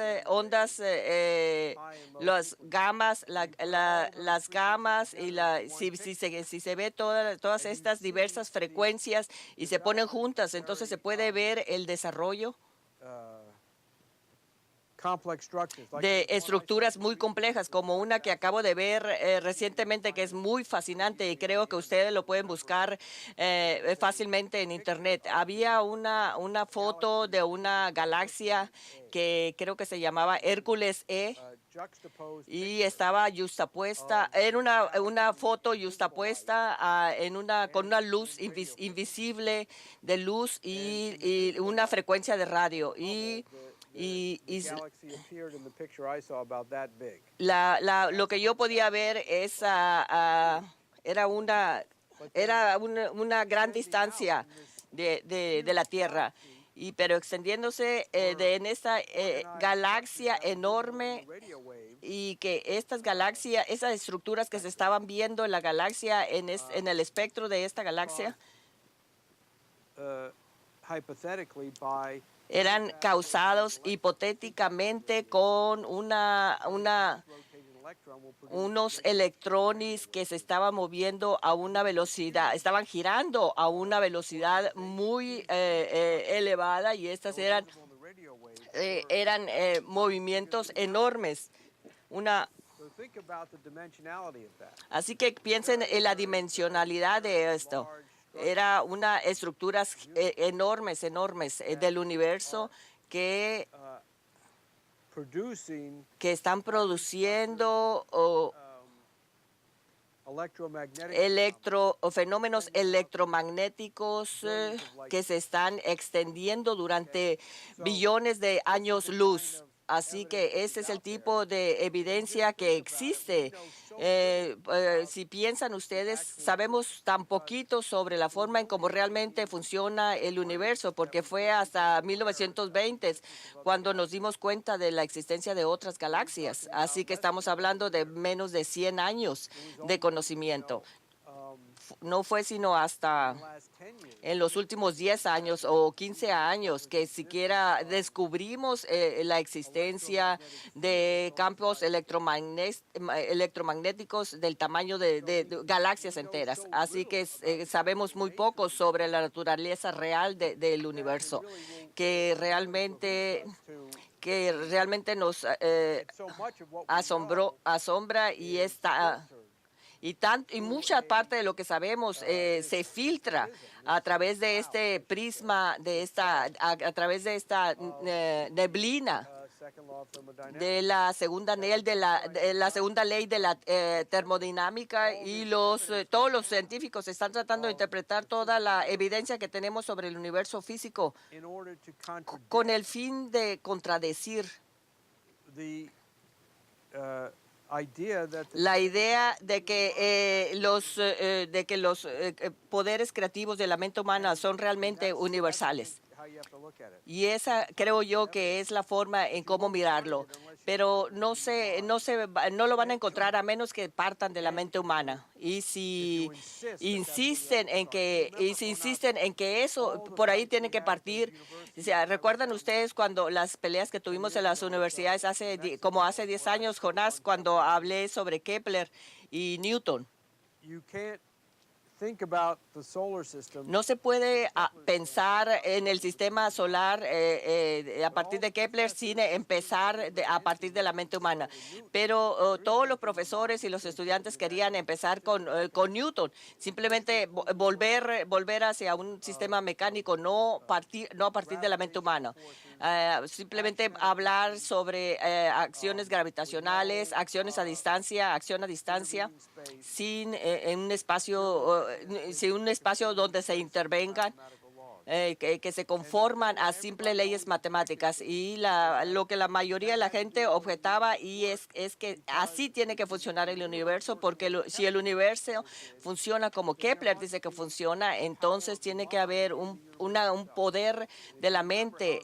las gamas, las gamas y si se ve todas estas diversas frecuencias y se ponen juntas, entonces se puede ver el desarrollo Complex structures, like de the one I estructuras saw muy complejas, como una que acabo de ver recientemente, que es muy fascinante y creo que ustedes lo pueden buscar fácilmente en Internet. Había una foto de una galaxia que creo que se llamaba Hércules E, juxtaposed y estaba justapuesta, era una foto justapuesta con una luz invisible de luz y una frecuencia de radio. Y galaxy appeared in the picture I saw about that big. lo que yo podía ver es era una gran distancia de la Tierra, pero extendiéndose en esta galaxia enorme, Radio wave y que estas galaxias, esas estructuras que se estaban viendo en la galaxia, en el espectro de esta galaxia, hypothetically by eran causados hipotéticamente con rotating electron will produce unos electrones que se estaban moviendo a una velocidad, estaban girando a una velocidad muy elevada, y estas eran on the radio wave. movimientos enormes. So think about the dimensionality of that. Así que piensen en la dimensionalidad de esto. Era una estructuras enormes del universo que Producing están produciendo electromagnetic fenómenos electromagnéticos que se están extendiendo durante billones de años luz. Así que ese es el tipo de evidencia que existe. Si piensan ustedes, sabemos tan poquito sobre la forma en cómo realmente funciona el universo, porque fue hasta 1920 cuando nos dimos cuenta de la existencia de otras galaxias. Así que estamos hablando de menos de 100 años de conocimiento. No fue sino hasta last 10 years en los últimos 10 años o 15 años que siquiera descubrimos la existencia de campos electromagnéticos del tamaño de galaxias enteras. Así que sabemos muy poco sobre la naturaleza real del universo, que realmente nos so much of what we asombra, y mucha parte de lo que sabemos se filtra a través de este prisma, a través de esta neblina second law of thermodynamics de la segunda ley de la termodinámica, y todos los científicos están tratando de interpretar toda la evidencia que tenemos sobre el universo físico in order to contradict con el fin de contradecir the idea that the La idea de que los poderes creativos de la mente humana son realmente universales. how you have to look at it. Y esa creo yo que es la forma en cómo mirarlo. Pero no lo van a encontrar a menos que partan de la mente humana. Y si insisten en que eso por ahí tiene que partir. O sea, ¿recuerdan ustedes cuando las peleas que tuvimos en las universidades hace 10 años, Jonás, cuando hablé sobre Kepler y Newton? You can't think about the solar system. No se puede pensar en el sistema solar a partir de Kepler sin empezar a partir de la mente humana. Pero todos los profesores y los estudiantes querían empezar con Newton, simplemente volver hacia un sistema mecánico, no a partir de la mente humana. Simplemente hablar sobre acciones gravitacionales, acción a distancia, sin un espacio donde se intervengan, que se conforman a simples leyes matemáticas. Y lo que la mayoría de la gente objetaba es que así tiene que funcionar el universo, porque si el universo funciona como Kepler dice que funciona, entonces tiene que haber un poder de la mente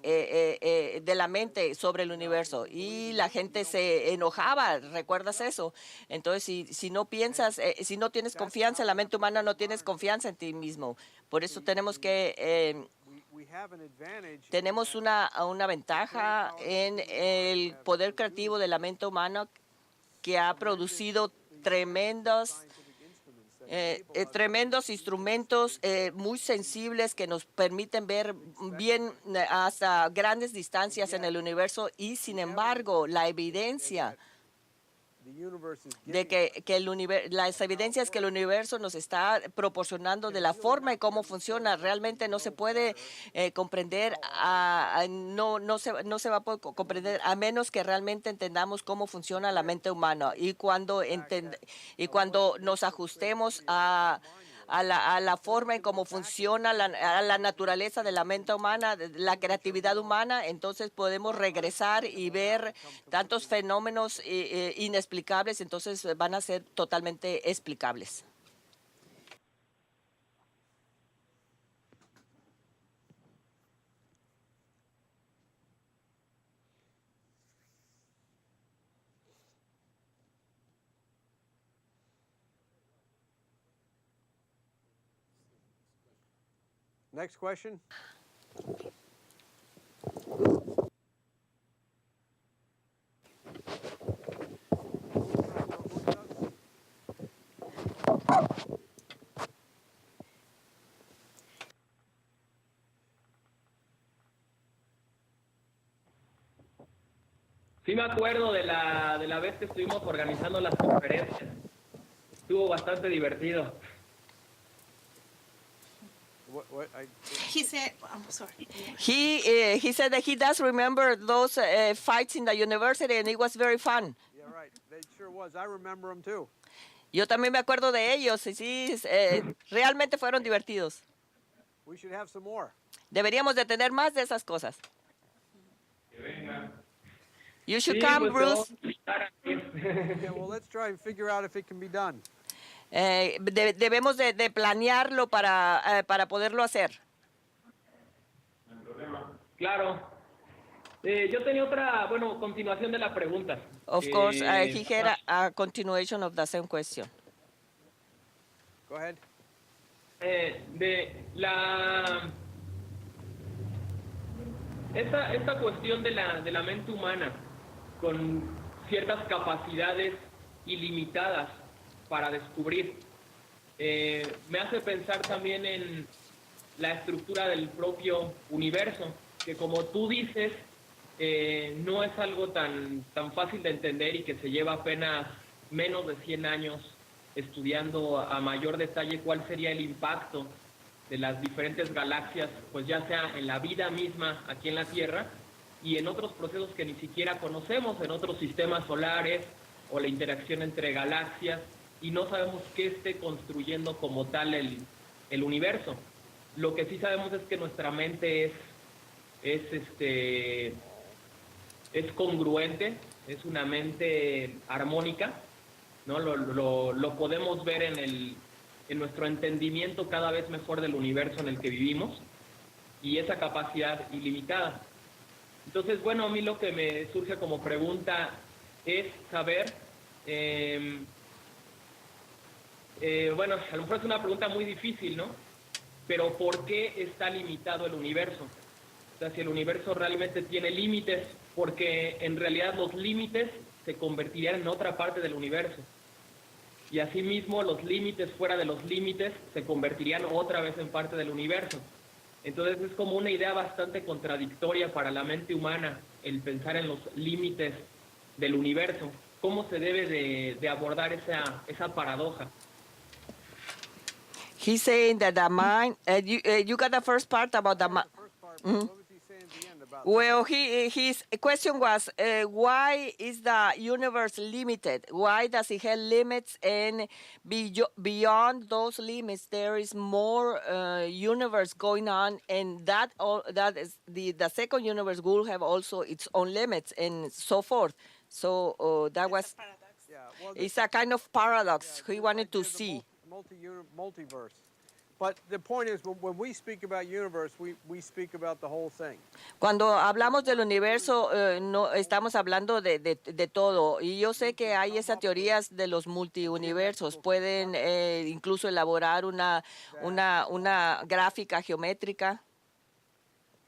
sobre el universo. Y la gente se enojaba, ¿recuerdas eso? Entonces, si no piensas, si no tienes confianza en la mente humana, no tienes confianza en ti mismo. Por eso tenemos una ventaja en el poder creativo de la mente humana, que ha producido tremendos instrumentos muy sensibles que nos permiten ver bien hasta grandes distancias en el universo. Y sin embargo, la evidencia de las evidencias que el universo nos está proporcionando de la forma y cómo funciona realmente no se puede comprender, no se va a poder comprender a menos que realmente entendamos cómo funciona la mente humana. Y cuando nos ajustemos a la forma en cómo funciona a la naturaleza de la mente humana, la creatividad humana, entonces podemos regresar y ver tantos fenómenos inexplicables, entonces van a ser totalmente explicables. Next question. Sí me acuerdo de la vez que estuvimos organizando las conferencias. Estuvo bastante divertido. He said, I'm sorry. He said that he does remember those fights in the university, and it was very fun. Yeah, right. They sure was. I remember them too. Yo también me acuerdo de ellos, y sí, realmente fueron divertidos. We should have some more. Deberíamos de tener más de esas cosas. You should Sí, come, pues, Bruce. Yeah, well, let's try and figure out if it can be done. Debemos de planearlo para poderlo hacer. Claro. Yo tenía otra, continuación de la pregunta. Of course, he had a continuation of the same question. Go ahead. Esta cuestión de la mente humana con ciertas capacidades ilimitadas para descubrir, me hace pensar también en la estructura del propio universo, que como tú dices, no es algo tan fácil de entender y que se lleva apenas menos de 100 años estudiando a mayor detalle cuál sería el impacto de las diferentes galaxias, pues ya sea en la vida misma aquí en la Tierra y en otros procesos que ni siquiera conocemos, en otros sistemas solares o la interacción entre galaxias, y no sabemos qué esté construyendo como tal el universo. Lo que sí sabemos es que nuestra mente es congruente es una mente armónica, ¿no? Lo podemos ver en nuestro entendimiento cada vez mejor del universo en el que vivimos y esa capacidad ilimitada. Entonces, bueno, a mí lo que me surge como pregunta es saber, bueno, a lo mejor es una pregunta muy difícil, ¿no? Pero ¿por qué está limitado el universo? O sea, si el universo realmente tiene límites, porque en realidad los límites se convertirían en otra parte del universo. Y asimismo, los límites fuera de los límites se convertirían otra vez en parte del universo. Entonces es como una idea bastante contradictoria para la mente humana el pensar en los límites del universo. ¿Cómo se debe de abordar esa paradoja? He's saying that the mind, you got the first part about the mind. What was he saying at the end about Well, his question was, why is the universe limited? Why does it have limits? And beyond those limits, there is more universe going on, and that is the second universe will have also its own limits and so forth. So that was yeah, well, it's a kind of paradox he wanted to idea of the see. multiverse. But the point is, when we speak about universe, we speak about the whole thing. Cuando hablamos del universo, no estamos hablando de todo. Y yo sé que hay esas teorías de los multiuniversos. Pueden incluso elaborar una gráfica geométrica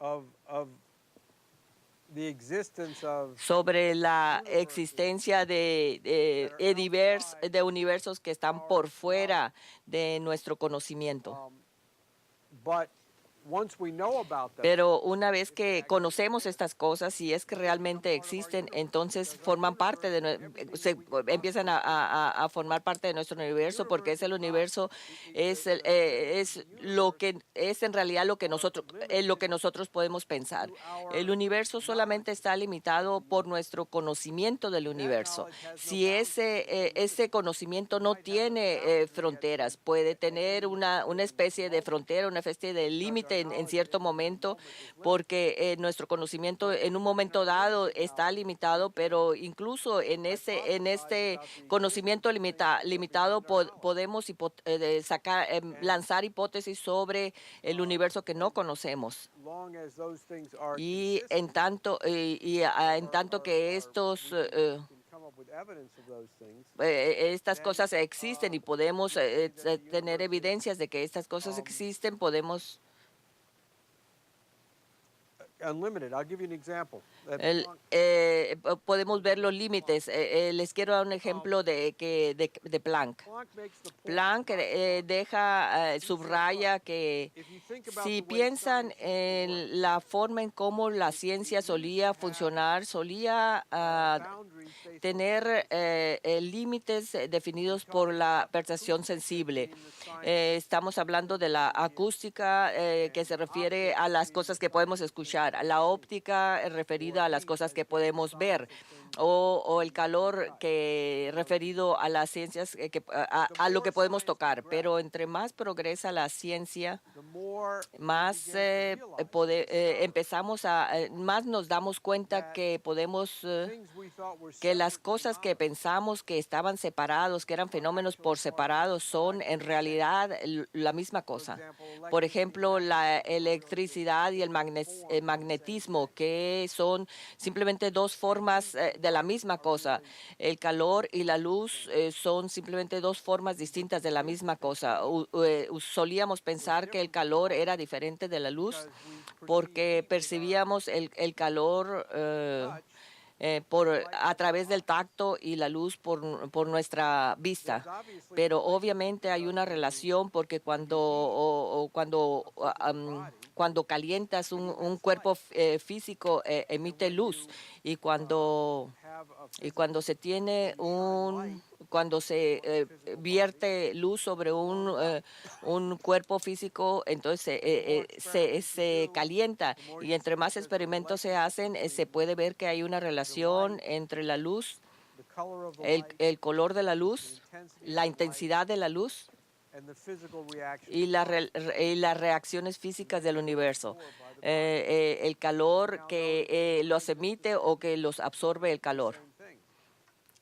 Of the existence of sobre la existencia de universos que están por fuera de nuestro conocimiento. but once we know about them, Pero una vez que conocemos estas cosas, si es que realmente existen, entonces forman parte empiezan a formar parte de nuestro universo, porque es el universo, es lo que es en realidad lo que nosotros podemos pensar. El universo solamente está limitado por nuestro conocimiento del universo. Si ese conocimiento no tiene fronteras, puede tener una especie de frontera, una especie de límite en cierto momento, porque nuestro conocimiento en un momento dado está limitado, pero incluso en este conocimiento limitado podemos lanzar hipótesis sobre el universo que no conocemos. long as those things are Y consistent, en tanto que can come up with evidence of those things, estas cosas existen y podemos tener evidencias de que estas cosas existen, podemos unlimited. I'll give you an example. podemos ver los límites. Les quiero dar un ejemplo de Planck. Planck makes the point Planck subraya que if you think about si the way piensan science used to work, en la forma en cómo la ciencia solía funcionar, solía boundaries based on tener límites definidos por la percepción sensible. Estamos hablando de la acústica que se refiere a las cosas que podemos escuchar, la óptica referida a las cosas que podemos ver, o el calor que referido a las ciencias, a lo que podemos tocar. Pero entre más progresa la ciencia, the more más más nos damos cuenta que podemos things we thought were que las separate cosas que pensamos que estaban separados, que eran fenómenos por separados, son en realidad la misma cosa. Por ejemplo, la electricidad y el magnetismo, que son simplemente dos formas de la misma cosa. El calor y la luz son simplemente dos formas distintas de la misma cosa. Solíamos pensar que el calor era diferente de la luz porque percibíamos el calor a través del tacto y la luz por nuestra vista. Pero obviamente hay una relación porque cuando calientas un cuerpo físico emite luz y cuando se tiene cuando se vierte luz sobre un cuerpo físico, entonces se calienta, y entre más experimentos se hacen, se puede ver que hay una relación entre la luz, the color of the light el color de la luz, la intensidad de la luz and the physical reaction. y las reacciones físicas del universo. El calor que los emite o que los absorbe el calor.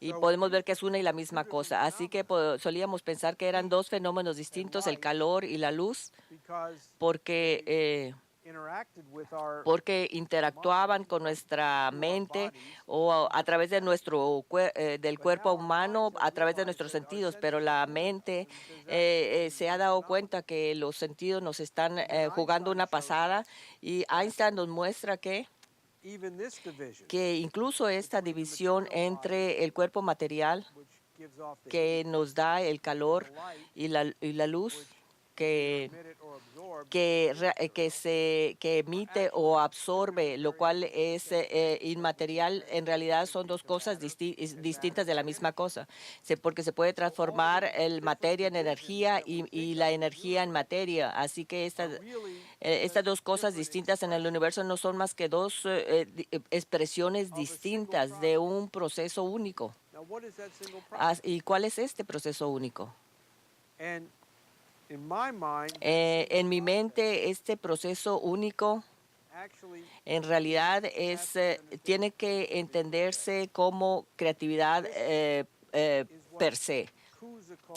y podemos ver que es una y la misma cosa. Así que solíamos pensar que eran dos fenómenos distintos, el calor y la luz, porque interactuaban con nuestra mente o a través de del cuerpo humano, a través de nuestros sentidos, pero la mente se ha dado cuenta que los sentidos nos están jugando una pasada, y Einstein nos muestra que incluso esta división entre el cuerpo material, que nos da el calor y la luz, que emite o absorbe, lo cual es inmaterial, en realidad son dos cosas distintas de la misma cosa, porque se puede transformar el materia en energía y la energía en materia. Así que estas dos cosas distintas en el universo no son más que dos expresiones distintas de un proceso único. ¿Y cuál es este proceso único? En mi mente, este proceso único en realidad tiene que entenderse como creatividad per se.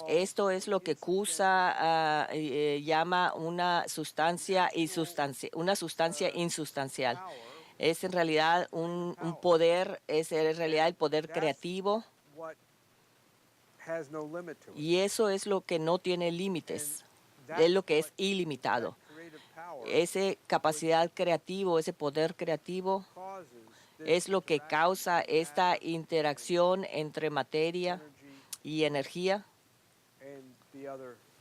Esto es lo que Cusa llama una sustancia insustancial. Es en realidad un poder, es en realidad el poder creativo, y eso es lo que no tiene límites, es lo que es ilimitado. Esa capacidad creativa, ese poder creativo es lo que causa esta interacción entre materia y energía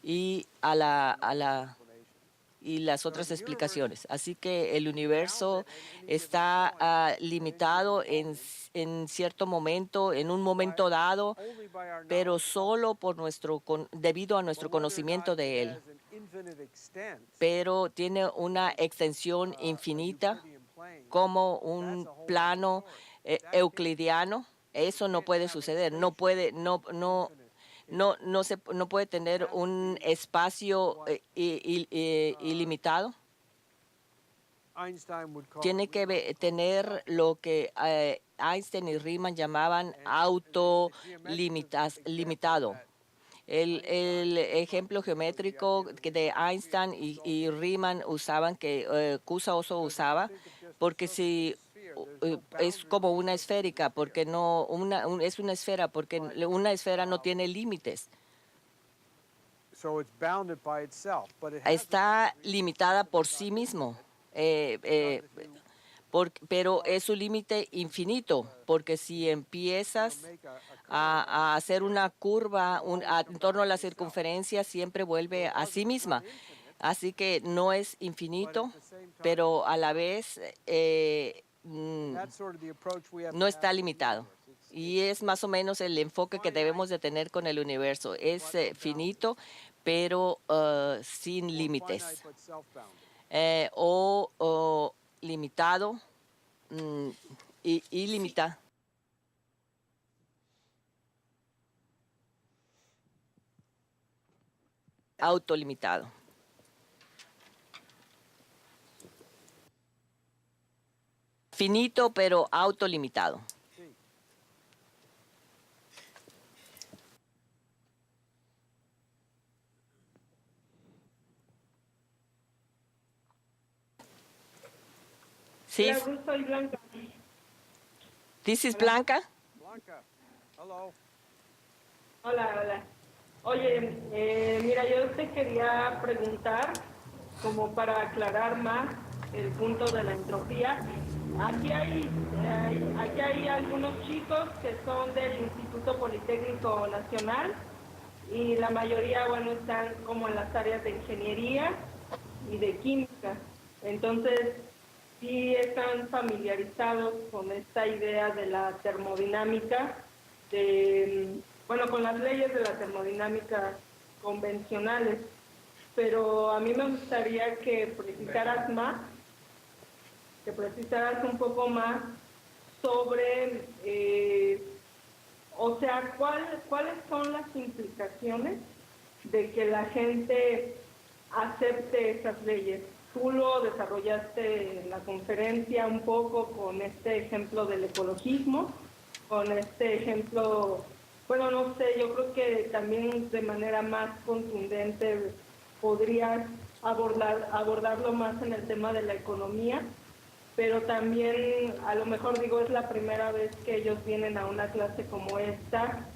y y las otras explicaciones. Así que el universo está limitado en cierto momento, en un momento dado, pero solo debido a nuestro conocimiento de él. Pero tiene una extensión infinita como un plano euclidiano. Eso no puede suceder, no puede tener un espacio ilimitado. Tiene que tener lo que Einstein y Riemann llamaban autolimitado. El ejemplo geométrico de Einstein y Riemann usaban, que Cusa Oso usaba, porque si es como una esférica, porque es una esfera, porque una esfera no tiene límites. Está limitada por sí mismo, pero es un límite infinito, porque si empiezas a hacer una curva en torno a la circunferencia, siempre vuelve a sí misma. Así que no es infinito, pero a la vez no está limitado. Y es más o menos el enfoque que debemos de tener con el universo. Es finito, pero sin límites. O limitado y ilimitado. Autolimitado. Finito, pero autolimitado. Sí. Soy Blanca. This is Blanca. Blanca, hello. Hola. Oye, mira, yo te quería preguntar, como para aclarar más el punto de la entropía. Aquí hay algunos chicos que son del Instituto Politécnico Nacional y la mayoría, bueno, están como en las áreas de ingeniería y de química. Entonces, sí están familiarizados con esta idea de la termodinámica, con las leyes de la termodinámica convencionales, pero a mí me gustaría que precisaras un poco más sobre, cuáles son las implicaciones de que la gente acepte esas leyes. Tú lo desarrollaste en la conferencia un poco con este ejemplo del ecologismo, con este ejemplo, bueno, no sé, yo creo que también de manera más contundente podrías abordarlo más en el tema de la economía, pero también a lo mejor digo es la primera vez que ellos vienen a una clase como esta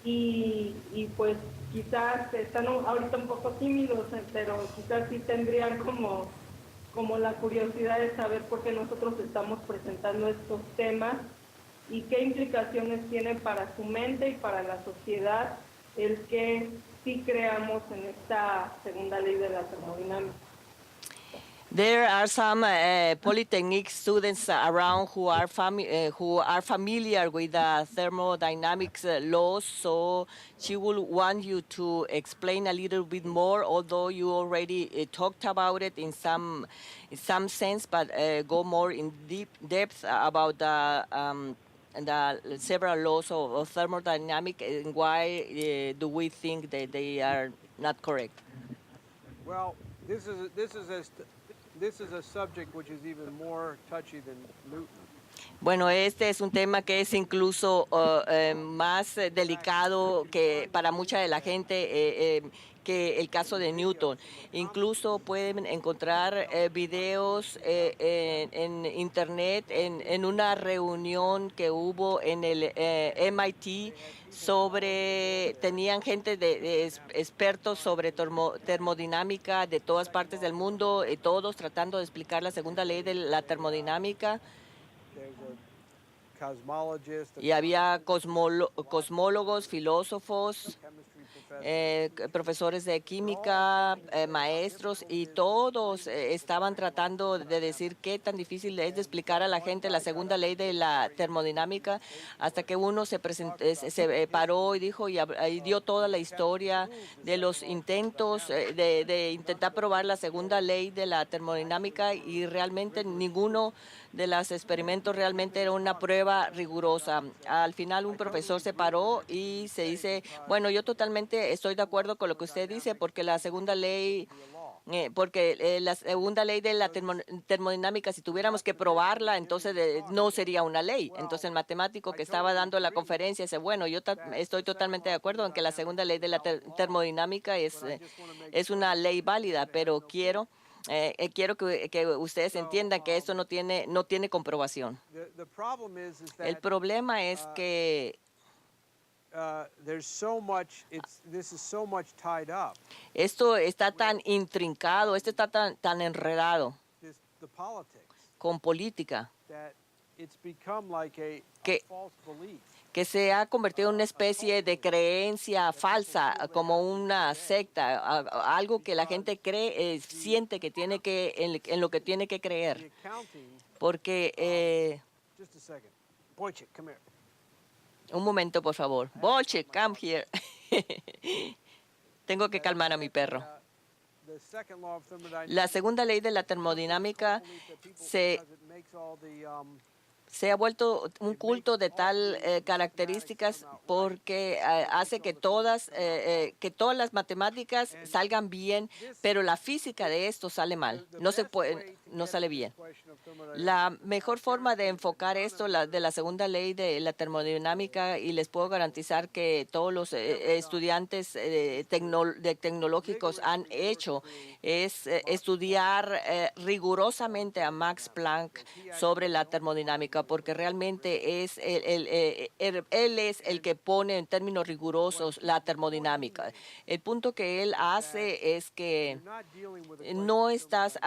y pues quizás están ahorita un poco tímidos, pero quizás sí tendrían como la curiosidad de saber por qué nosotros estamos presentando estos temas y qué implicaciones tienen para su mente y para la sociedad el que sí creamos en esta segunda ley de la termodinámica. There are some Polytechnic students around who are familiar with the thermodynamics laws, so she will want you to explain a little bit more, although you already talked about it in some sense, but go more in depth about the several laws of thermodynamics and why do we think that they are not correct? Well, this is a subject which is even more touchy than Newton. Bueno, este es un tema que es incluso más delicado que para mucha de la gente que el caso de Newton. Incluso pueden encontrar videos en internet en una reunión que hubo en el MIT tenían gente de expertos sobre termodinámica de todas partes del mundo, todos tratando de explicar la segunda ley de la termodinámica. Y había cosmólogos, filósofos, profesores de química, maestros, y todos estaban tratando de decir qué tan difícil es de explicar a la gente la segunda ley de la termodinámica, hasta que uno se paró y dijo y dio toda la historia de los intentos de intentar probar la segunda ley de la termodinámica, y realmente ninguno de los experimentos realmente era una prueba rigurosa. Al final un profesor se paró y se dice, bueno, yo totalmente estoy de acuerdo con lo que usted dice, porque la segunda ley de la termodinámica, si tuviéramos que probarla, entonces no sería una ley. Entonces el matemático que estaba dando la conferencia dice, bueno, yo estoy totalmente de acuerdo en que la segunda ley de la termodinámica es una ley válida, pero quiero que ustedes entiendan que esto no tiene comprobación. El problema es que esto está tan intrincado, esto está tan enredado con política que se ha convertido en una especie de creencia falsa, como una secta, algo que la gente cree, siente que en lo que tiene que creer. Porque un momento, por favor. Bolchik, come here. Tengo que calmar a mi perro. La segunda ley de la termodinámica se ha vuelto un culto de tal características porque hace que todas las matemáticas salgan bien, pero la física de esto sale mal, no sale bien. La mejor forma de enfocar esto, de la segunda ley de la termodinámica, y les puedo garantizar que todos los estudiantes tecnológicos han hecho, es estudiar rigurosamente a Max Planck sobre la termodinámica, porque realmente él es el que pone en términos rigurosos la termodinámica. El punto que él hace es que no estás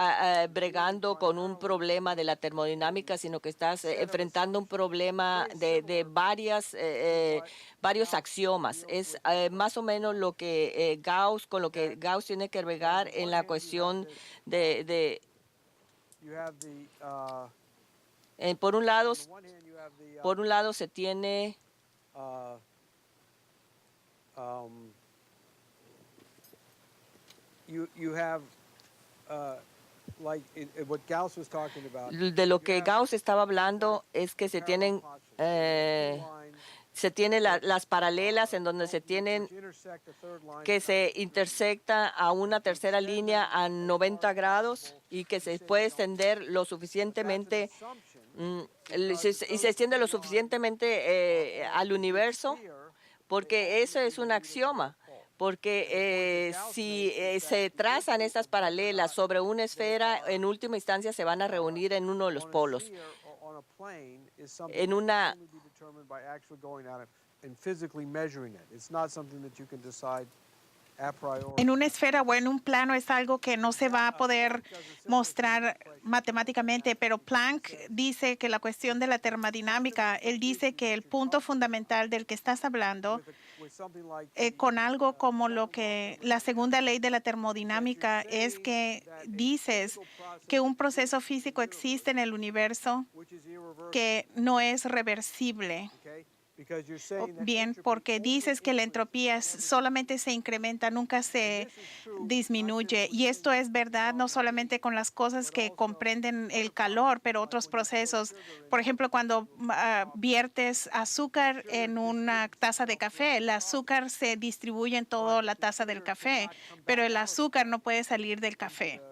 bregando con un problema de la termodinámica, sino que estás enfrentando un problema de varios axiomas. Es más o menos lo que con lo que Gauss tiene que bregar en la cuestión por un lado se tiene de lo que Gauss estaba hablando es que se tienen las paralelas en donde que se intersecta a una tercera línea a 90 grados y que se puede extender lo suficientemente y se extiende lo suficientemente al universo, porque eso es un axioma. Porque si se trazan estas paralelas sobre una esfera, en última instancia se van a reunir en uno de los polos. En una En una esfera o en un plano es algo que no se va a poder mostrar matemáticamente, pero Planck dice que la cuestión de la termodinámica, él dice que el punto fundamental del que estás hablando, con algo como lo que la segunda ley de la termodinámica es que dices que un proceso físico existe en el universo que no es reversible. Bien, porque dices que la entropía solamente se incrementa, nunca se disminuye. Y esto es verdad no solamente con las cosas que comprenden el calor, pero otros procesos. Por ejemplo, cuando viertes azúcar en una taza de café, el azúcar se distribuye en toda la taza del café, pero el azúcar no puede salir del café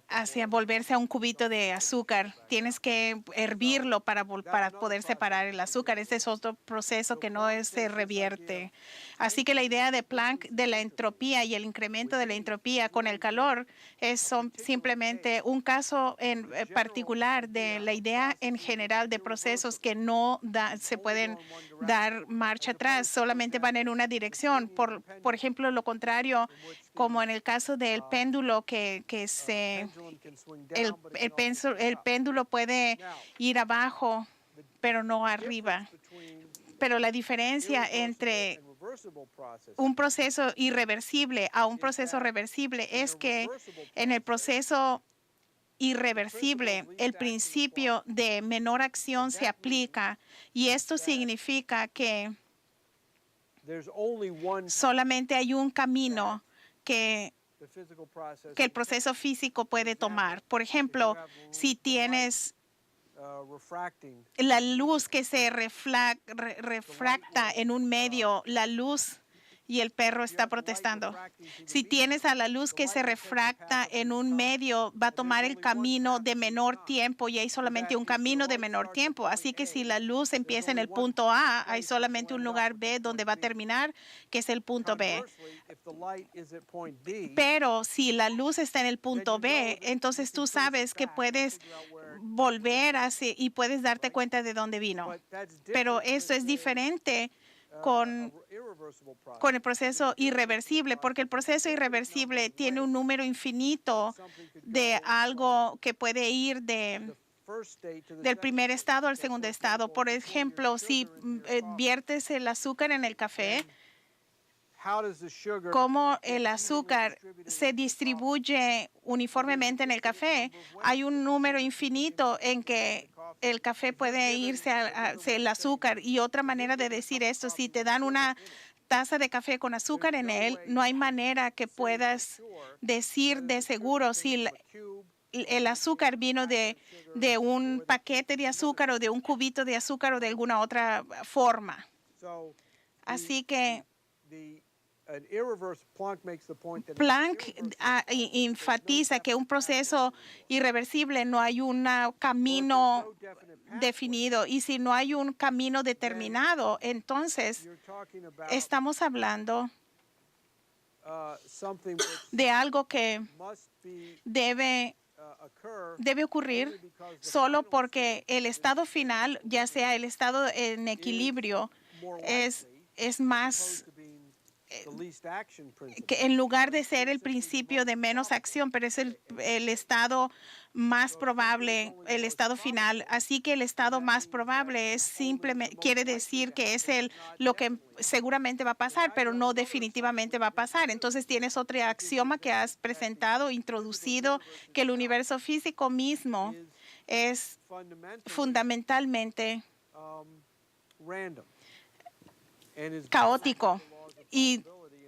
hacia volverse a un cubito de azúcar. Tienes que hervirlo para poder separar el azúcar. Ese es otro proceso que no se revierte. Así que la idea de Planck de la entropía y el incremento de la entropía con el calor son simplemente un caso en particular de la idea en general de procesos que no se pueden dar marcha atrás, solamente van en una dirección. Por ejemplo, lo contrario, como en el caso del péndulo, el péndulo puede ir abajo, pero no arriba. Pero la diferencia entre un proceso irreversible a un proceso reversible es que en el proceso irreversible el principio de menor acción se aplica, y esto significa que solamente hay un camino que el proceso físico puede tomar. Por ejemplo, si tienes la luz que se refracta en un medio, la luz, y el perro está protestando. Si tienes a la luz que se refracta en un medio, va a tomar el camino de menor tiempo, y hay solamente un camino de menor tiempo. Así que si la luz empieza en el punto A, hay solamente un lugar B donde va a terminar, que es el punto B. Pero si la luz está en el punto B, entonces tú sabes que puedes volver y puedes darte cuenta de dónde vino. Pero esto es diferente con el proceso irreversible, porque el proceso irreversible tiene un número infinito de algo que puede ir del primer estado al segundo estado. Por ejemplo, si viertes el azúcar en el café, cómo el azúcar se distribuye uniformemente en el café. Hay un número infinito en que el café puede irse hacia el azúcar. Y otra manera de decir esto, si te dan una taza de café con azúcar en él, no hay manera que puedas decir de seguro si el azúcar vino de un paquete de azúcar o de un cubito de azúcar o de alguna otra forma. Así que Planck enfatiza que un proceso irreversible no hay un camino definido, y si no hay un camino determinado, entonces estamos hablando de algo que debe ocurrir solo porque el estado final, ya sea el estado en equilibrio, es más que en lugar de ser el principio de menos acción, pero es el estado más probable, el estado final. Así que el estado más probable quiere decir que es lo que seguramente va a pasar, pero no definitivamente va a pasar. Entonces tienes otro axioma que has presentado, introducido, que el universo físico mismo es fundamentalmente caótico.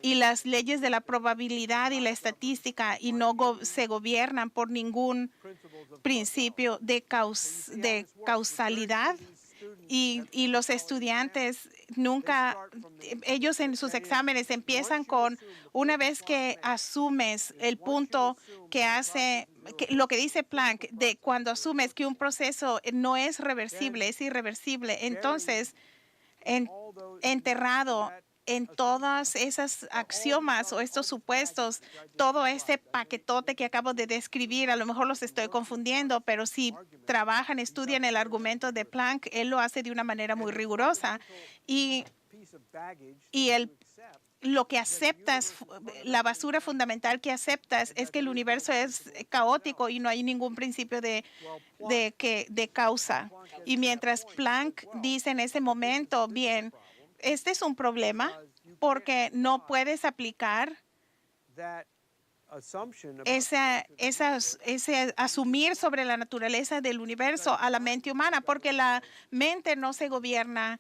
Y las leyes de la probabilidad y la estadística y no se gobiernan por ningún principio de causalidad. Y los estudiantes nunca, ellos en sus exámenes empiezan con, una vez que asumes el punto que hace, lo que dice Planck, de cuando asumes que un proceso no es reversible, es irreversible, entonces enterrado en todas esas axiomas o estos supuestos, todo ese paquetote que acabo de describir, a lo mejor los estoy confundiendo, pero si trabajan, estudian el argumento de Planck, él lo hace de una manera muy rigurosa y lo que aceptas, la basura fundamental que aceptas es que el universo es caótico y no hay ningún principio de causa. Y mientras Planck dice en ese momento, bien, este es un problema porque no puedes aplicar ese asumir sobre la naturaleza del universo a la mente humana, porque la mente no se gobierna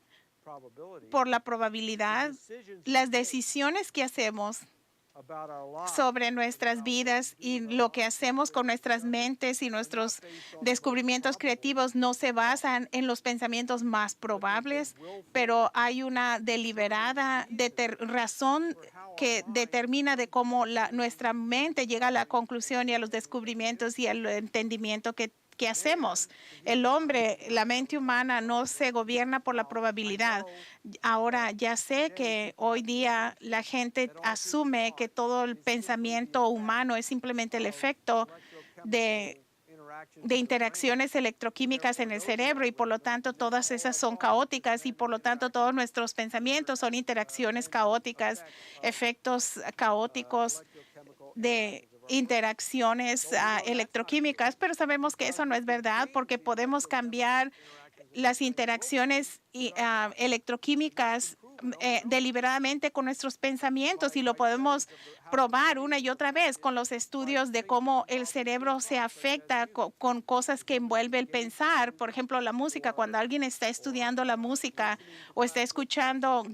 por la probabilidad. Las decisiones que hacemos sobre nuestras vidas y lo que hacemos con nuestras mentes y nuestros descubrimientos creativos no se basan en los pensamientos más probables, pero hay una deliberada razón que determina de cómo nuestra mente llega a la conclusión y a los descubrimientos y al entendimiento que hacemos. El hombre, la mente humana no se gobierna por la probabilidad. Ahora ya sé que hoy día la gente asume que todo el pensamiento humano es simplemente el efecto de interacciones electroquímicas en el cerebro y por lo tanto todas esas son caóticas y por lo tanto todos nuestros pensamientos son interacciones caóticas, efectos caóticos de interacciones electroquímicas, pero sabemos que eso no es verdad porque podemos cambiar las interacciones electroquímicas deliberadamente con nuestros pensamientos y lo podemos probar una y otra vez con los estudios de cómo el cerebro se afecta con cosas que envuelve el pensar. Por ejemplo, la música. Cuando alguien está estudiando la música o está escuchando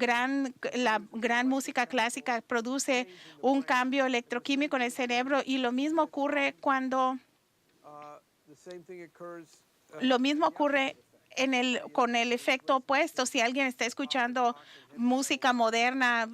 la gran música clásica, produce un cambio electroquímico en el cerebro y lo mismo ocurre con el efecto opuesto. Si alguien está escuchando música moderna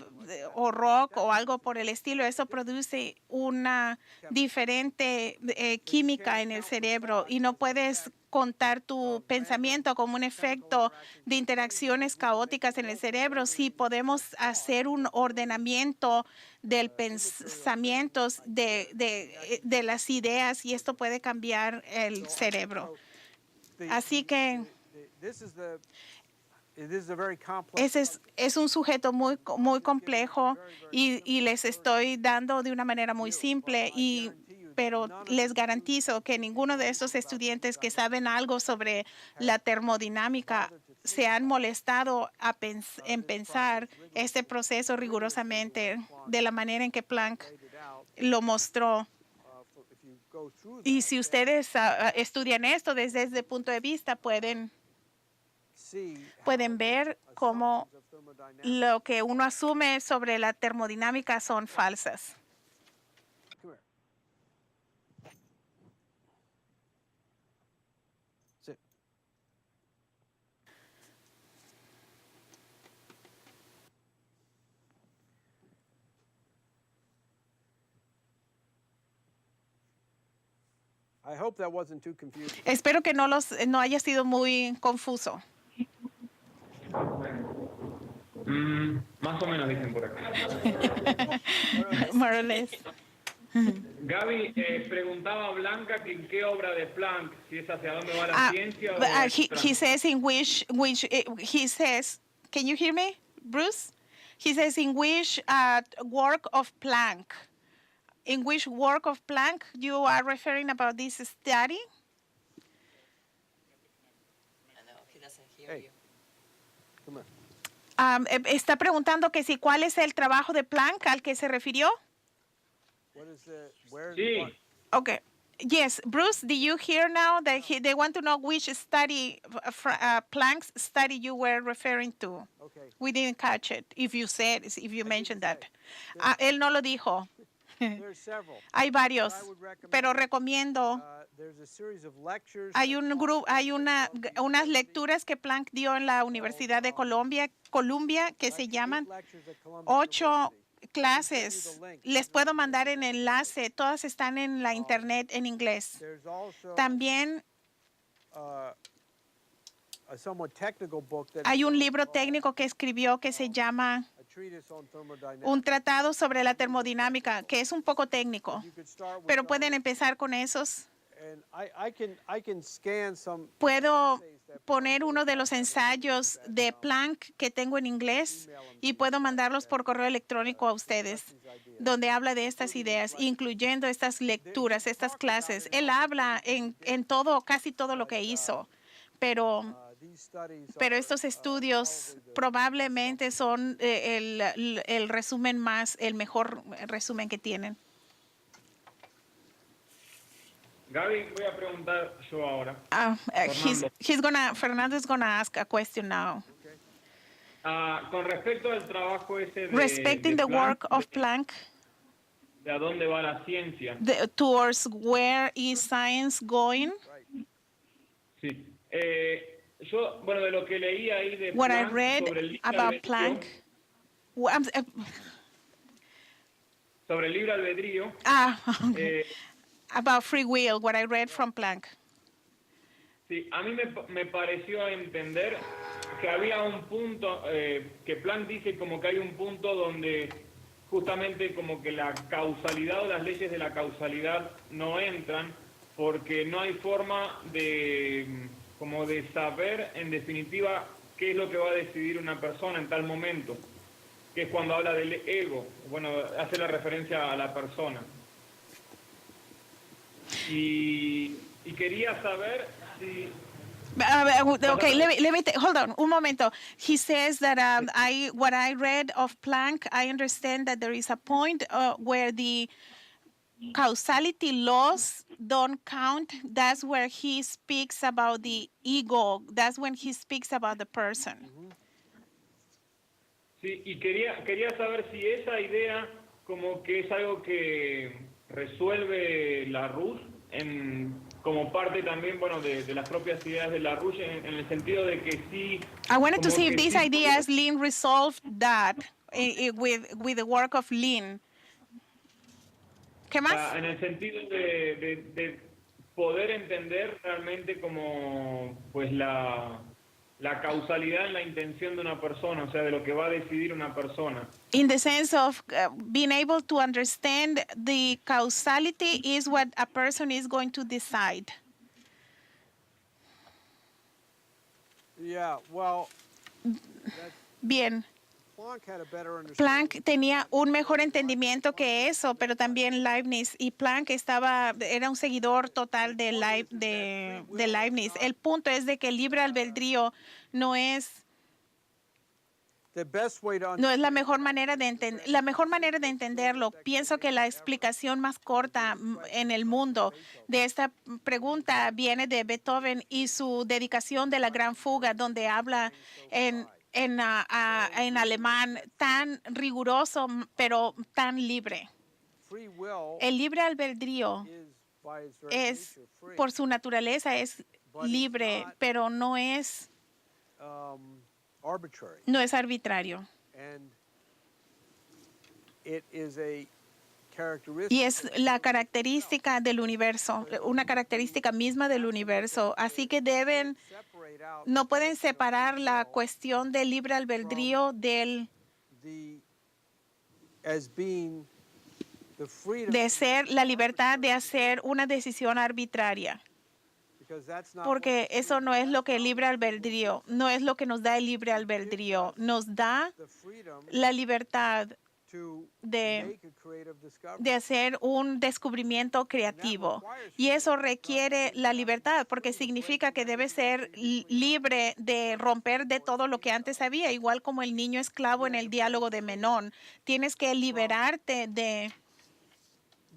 o rock o algo por el estilo, eso produce una diferente química en el cerebro y no puedes contar tu pensamiento como un efecto de interacciones caóticas en el cerebro. Si podemos hacer un ordenamiento del pensamiento, de las ideas, y esto puede cambiar el cerebro. Así que es un sujeto muy complejo y les estoy dando de una manera muy simple, pero les garantizo que ninguno de estos estudiantes que saben algo sobre la termodinámica se han molestado en pensar este proceso rigurosamente de la manera en que Planck lo mostró. Y si ustedes estudian esto desde ese punto de vista, pueden ver cómo lo que uno asume sobre la termodinámica son falsas. Espero que no haya sido muy confuso. Más o menos dicen por acá. More or less. Gaby, preguntaba a Blanca que en qué obra de Planck, si es hacia dónde va la ciencia o he says in which he says, can you hear me, Bruce? He says in which work of Planck, in which work of Planck you are referring about this study? He doesn't hear you. Está preguntando que si cuál es el trabajo de Planck al que se refirió. Sí. Okay. Yes, Bruce, do you hear now that they want to know which study, Planck's study you were referring to? Okay. We didn't catch it. If you mentioned that. Él no lo dijo. There's several. Hay varios, I would recommend, pero recomiendo. There's a series of lectures Hay that un talk grupo, about hay unas Columbia lecturas que Planck dio en la Universidad de Columbia que se University. llaman 8 lectures at Columbia 8 University. clases. Les puedo mandar en enlace. Todas están en la internet en inglés. There's also También a somewhat technical book that hay un is libro called técnico que escribió que se llama A Treatise on Thermodynamics. Un tratado sobre la termodinámica, que es un poco técnico, You could start with pero some pueden of empezar con esos. And I can scan some Puedo essays that poner uno de los ensayos de Planck que tengo en inglés y puedo mandarlos por correo electrónico a ustedes, donde habla de estas ideas, incluyendo estas lecturas, estas clases. Él habla en todo, casi todo lo que hizo, pero these studies estos estudios probablemente son el resumen el mejor resumen que tienen. Gaby, voy a preguntar yo ahora. Fernando is gonna ask a question now. Con respecto al trabajo ese de Respecting the work of Planck, de a dónde va la ciencia. towards where is science going, Sí. Yo, bueno, de lo que leí ahí de what I Planck read sobre el libre about albedrío, Planck, sobre el libre albedrío, eh, about free will, what I read from Planck. sí, a mí me pareció entender que había un punto, que Planck dice como que hay un punto donde justamente como que la causalidad o las leyes de la causalidad no entran porque no hay forma de como de saber en definitiva qué es lo que va a decidir una persona en tal momento, que es cuando habla del ego, bueno, hace la referencia a la persona. Y quería saber si... Okay, let me hold on un momento. He says that what I read of Planck, I understand that there is a point where the causality laws don't count. That's where he speaks about the ego. That's when he speaks about the person. Sí, y quería saber si esa idea como que es algo que resuelve Larousse como parte también, bueno, de las propias ideas de Larousse en el sentido de que sí... I wanted to como see if que these sí ideas, Lin resolved that with the work of Lin. ¿Qué más? En el sentido de poder entender realmente como pues la causalidad en la intención de una persona, o sea, de lo que va a decidir una persona. In the sense of being able to understand the causality is what a person is going to decide. Yeah, well, Bien. Planck had a better understanding. Planck tenía un mejor entendimiento que eso, pero también Leibniz. Y Planck era un seguidor total de Leibniz. El punto es de que el libre albedrío no es The best way to no es la mejor manera de entenderlo. Pienso que la explicación más corta en el mundo de esta pregunta viene de Beethoven y su dedicación de la Gran Fuga, donde habla en alemán tan riguroso, pero tan libre. free will El libre albedrío is by its very es, nature free. por su naturaleza, es libre, pero no es Arbitrary. arbitrario. And it is a characteristic Y es la característica del universo, una característica misma del universo. Así que separate out no pueden separar la cuestión del libre albedrío as being the freedom, de ser la libertad de hacer una decisión arbitraria. because that's not Porque eso no es lo que el libre albedrío, no es lo que nos da el libre albedrío. Nos da the freedom la libertad to de make a creative discovery. de hacer un descubrimiento creativo. Y eso requiere la libertad, porque significa que debe ser libre de romper de todo lo que antes había, igual como el niño esclavo en el diálogo de Menón. Tienes que liberarte The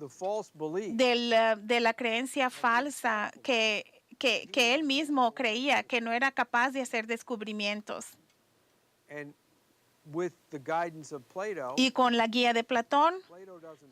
false belief de la creencia falsa que él mismo creía que no era capaz de hacer descubrimientos. and with the guidance of Plato, Y con la guía de Platón,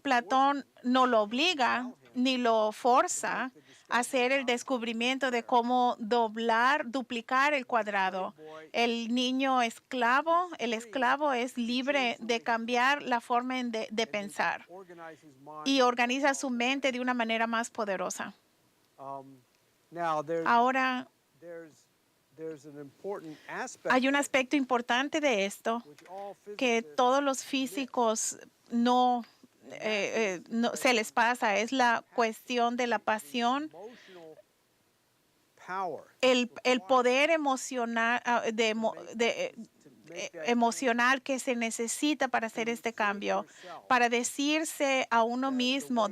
Platón no lo obliga ni lo forza a hacer el descubrimiento de cómo duplicar el cuadrado. El niño esclavo, el esclavo es libre de cambiar la forma de pensar organize his mind. y organiza su mente de una manera más poderosa. Now Ahora, there's an important aspect hay un aspecto importante de esto which all que physicists todos los físicos no se les pasa, es la cuestión de la pasión, emotional power el poder emocional, emocional que se necesita para hacer este cambio, para decirte a uno mismo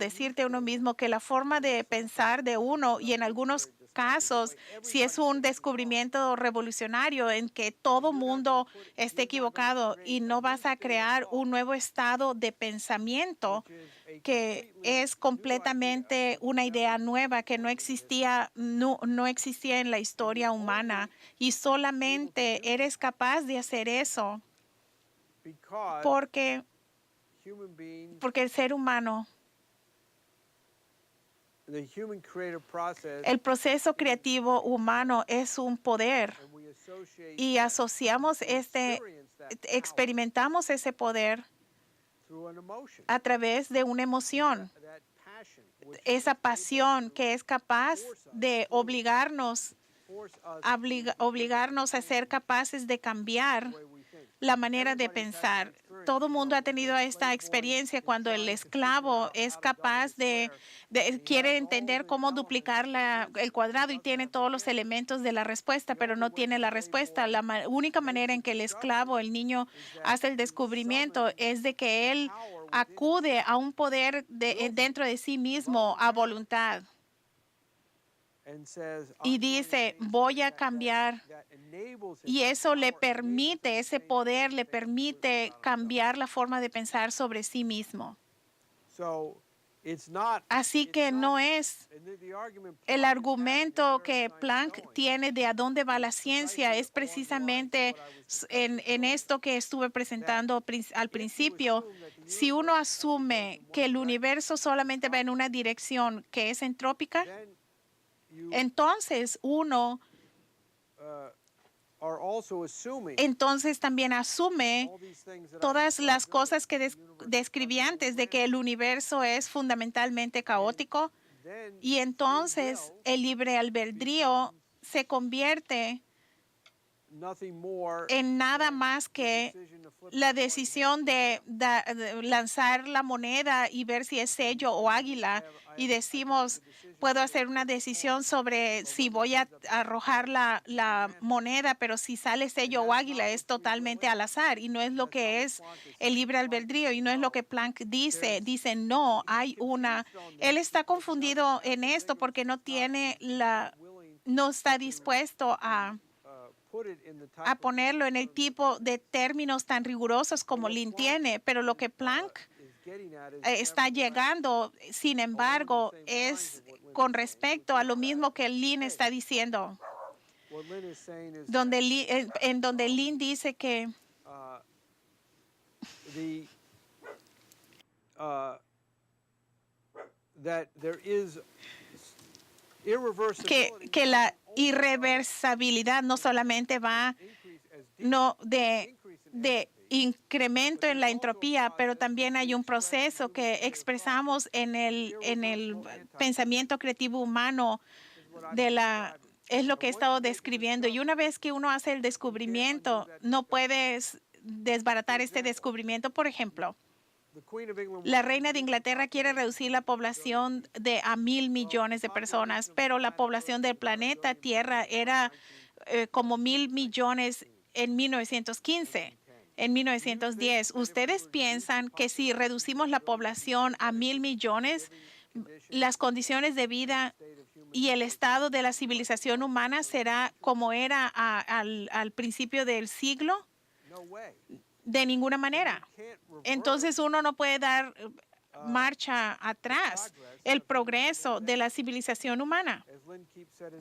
que la forma de pensar de uno, y en algunos casos, si es un descubrimiento revolucionario en que todo mundo esté equivocado y no vas a crear un nuevo estado de pensamiento que es completamente una idea nueva que no existía en la historia humana, y solamente eres capaz de hacer eso because porque human beings, el ser humano, the human creative process, el proceso creativo humano es un poder, and we associate y asociamos experience that power experimentamos ese poder through an emotion, a través de una emoción, that passion which esa pasión que es capaz de obligarnos force us obligarnos a ser capaces de cambiar the way we think. la manera de pensar. Todo mundo ha tenido esta experiencia cuando el esclavo es capaz quiere entender cómo duplicar el cuadrado y tiene todos los elementos de la respuesta, pero no tiene la respuesta. La única manera en que el esclavo, el niño, hace el descubrimiento es de que él acude a un poder dentro de sí mismo, a voluntad, And says, y I'm going to dice, change voy a cambiar. that enables him Y eso le power, permite, ese poder le permite cambiar la forma de pensar sobre sí mismo. So it's not Así que no es and the argument el Planck is argumento having, que Einstein is Planck showing, tiene de a dónde va la ciencia, es precisamente en esto que estuve presentando al principio. Si uno asume que el universo solamente va en una dirección que es entrópica, then you entonces uno are also assuming también asume all these things that todas I las described cosas que earlier, the universe describí antes, de que el universo es fundamentalmente caótico, then y entonces el libre albedrío se convierte nothing more en nada más que decision to flip la the coin. decisión de lanzar la moneda y ver si es sello o águila, y decimos, puedo hacer una decisión sobre si voy a arrojar la moneda, pero si sale sello o águila es totalmente al azar, y no es lo que es el libre albedrío, y no es lo que Planck dice. Dice, no, él está confundido en esto porque no está dispuesto Put it in the type a of ponerlo en el tipo de términos tan rigurosos como Lin tiene, pero lo que Planck is getting at is está llegando, sin embargo, es con respecto a lo mismo que Lin está diciendo, what Lynn is saying is en donde Lin dice que the that there is irreversibility que la irreversibilidad no solamente va de incremento en la entropía, pero también hay un proceso que expresamos en el pensamiento creativo humano es lo que he estado describiendo. Y una vez que uno hace el descubrimiento, no puedes desbaratar este descubrimiento. Por ejemplo, la reina de Inglaterra quiere reducir la población a 1,000 millones de personas, pero la población del planeta Tierra era como 1,000 millones en 1915. En 1910, ¿ustedes piensan que si reducimos la población a 1,000 millones, las condiciones de vida y el estado de la civilización humana será como era al principio del siglo? no way. De ninguna manera. Entonces uno no puede marcha atrás el progreso de la civilización humana.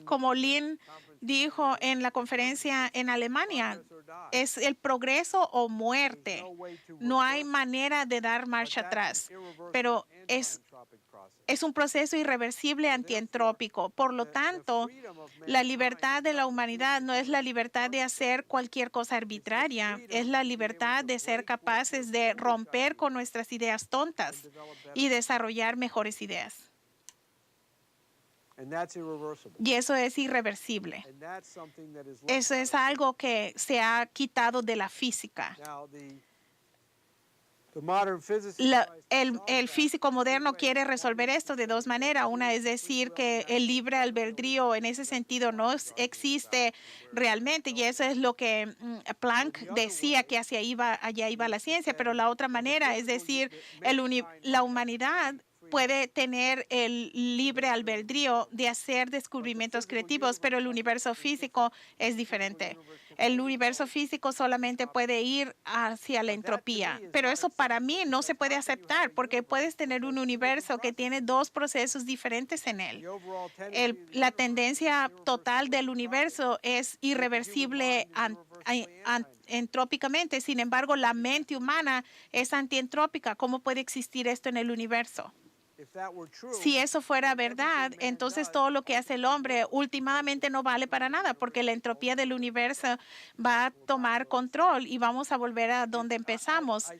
Como Lynn dijo en la conferencia en Alemania, es el progreso o muerte. No hay manera de dar marcha atrás, pero es un proceso irreversible antientrópico. Por lo tanto, la libertad de la humanidad no es la libertad de hacer cualquier cosa arbitraria, es la libertad de ser capaces de romper con nuestras ideas tontas y desarrollar mejores ideas. Y eso es irreversible. Eso es algo que se ha quitado de la física. El físico moderno quiere resolver esto de dos maneras. Una es decir que el libre albedrío en ese sentido no existe realmente, y eso es lo que Planck decía, que allá iba la ciencia. Pero la otra manera es decir, la humanidad puede tener el libre albedrío de hacer descubrimientos creativos, pero el universo físico es diferente. El universo físico solamente puede ir hacia la entropía, pero eso para mí no se puede aceptar, porque puedes tener un universo que tiene dos procesos diferentes en él. La tendencia total del universo es irreversible entrópicamente. Sin embargo, la mente humana es antientrópica. ¿Cómo puede existir esto en el universo? Si eso fuera verdad, entonces todo lo que hace el hombre últimamente no vale para nada, porque la entropía del universo va a tomar control y vamos a volver a donde empezamos.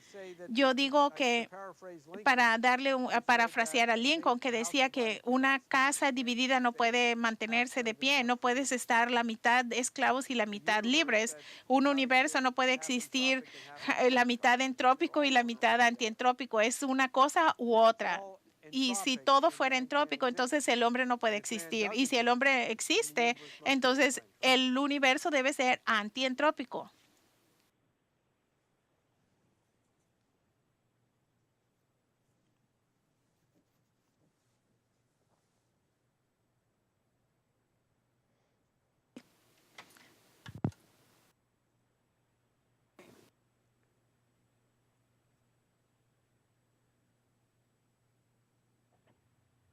Yo digo que, para parafrasear a Lincoln, que decía que una casa dividida no puede mantenerse de pie, no puedes estar la mitad esclavos y la mitad libres. Un universo no puede existir la mitad entrópico y la mitad antientrópico, es una cosa u otra. Y si todo fuera entrópico, entonces el hombre no puede existir. Y si el hombre existe, entonces el universo debe ser antientrópico.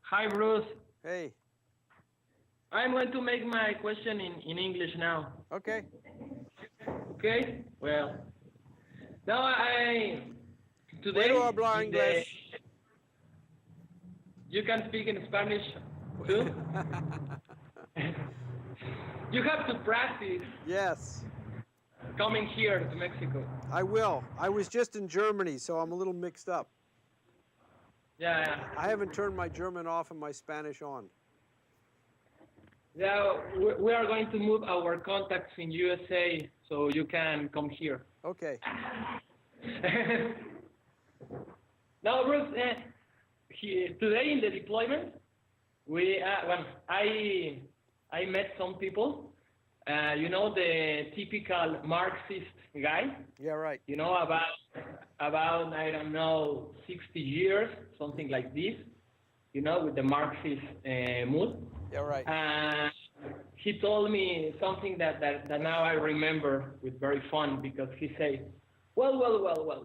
Hi, Bruce. Hey. I'm going to make my question in English now. Okay. Okay? Well, now today, Puedo hablar inglés. You can speak in Spanish too? You have to practice. Yes. Coming here to Mexico. I will. I was just in Germany, so I'm a little mixed up. Yeah. I haven't turned my German off and my Spanish on. Yeah, we are going to move our contacts in USA, so you can come here. Okay. Now, Bruce, today in the deployment, I met some people. You know, the typical Marxist guy. Yeah, right. You know, about I don't know, 60 years, something like this. You know, with the Marxist mood. Yeah, right. And he told me something that now I remember with very fun, because he said, well,